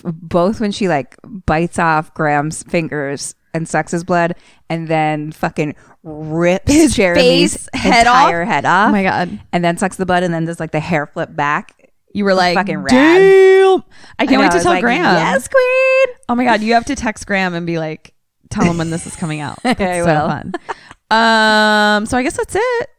both when she like bites off Graham's fingers and sucks his blood, and then fucking rips
His
Jeremy's
head
entire head off.
Oh my God.
And then sucks the blood, and then does like the hair flip back.
You were like,
fucking rad.
damn. I can't
know,
wait
I
to
was
tell
like,
Graham.
Yes, queen.
Oh my God. You have to text Graham and be like, tell him when this is coming out. That's
I
so
will.
fun. So I guess that's it.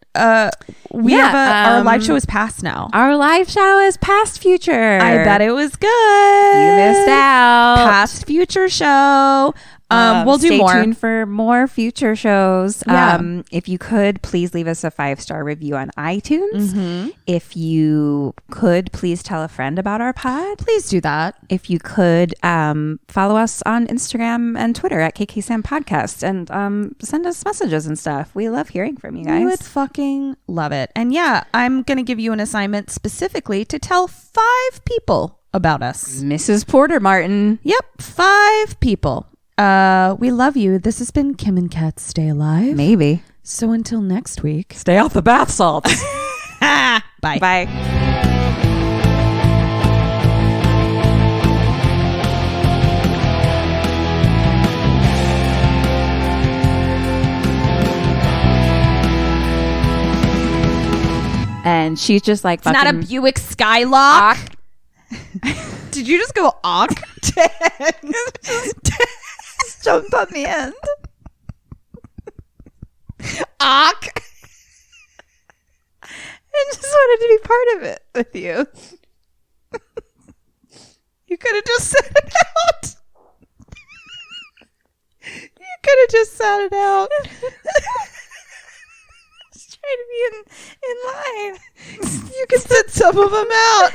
We
Yeah,
have our live show is past now.
Our live show is past future.
I bet it was good.
You missed out.
Past future show. We'll do
stay
more.
tuned for more future shows.
Yeah.
If you could, please leave us a 5-star review on iTunes.
Mm-hmm.
If you could, please tell a friend about our pod.
Please do that.
If you could, follow us on Instagram and Twitter at kksampodcast, and send us messages and stuff. We love hearing from you guys.
You would fucking love it. And yeah, I'm going to give you an assignment specifically to tell 5 people about us.
Mrs. Porter Martin.
Yep, 5 people. We love you. This has been Kim and Kat Stay Alive.
Maybe.
So until next week.
Stay off the bath salts.
Bye.
Bye. And she's just like,
It's not a Buick Skylark.
Did you just go awk? Just jumped on the end. Awk. I just wanted to be part of it with you. You could have just said it out. You could have just sat it out. I was trying to be in line. You can sit some of them out.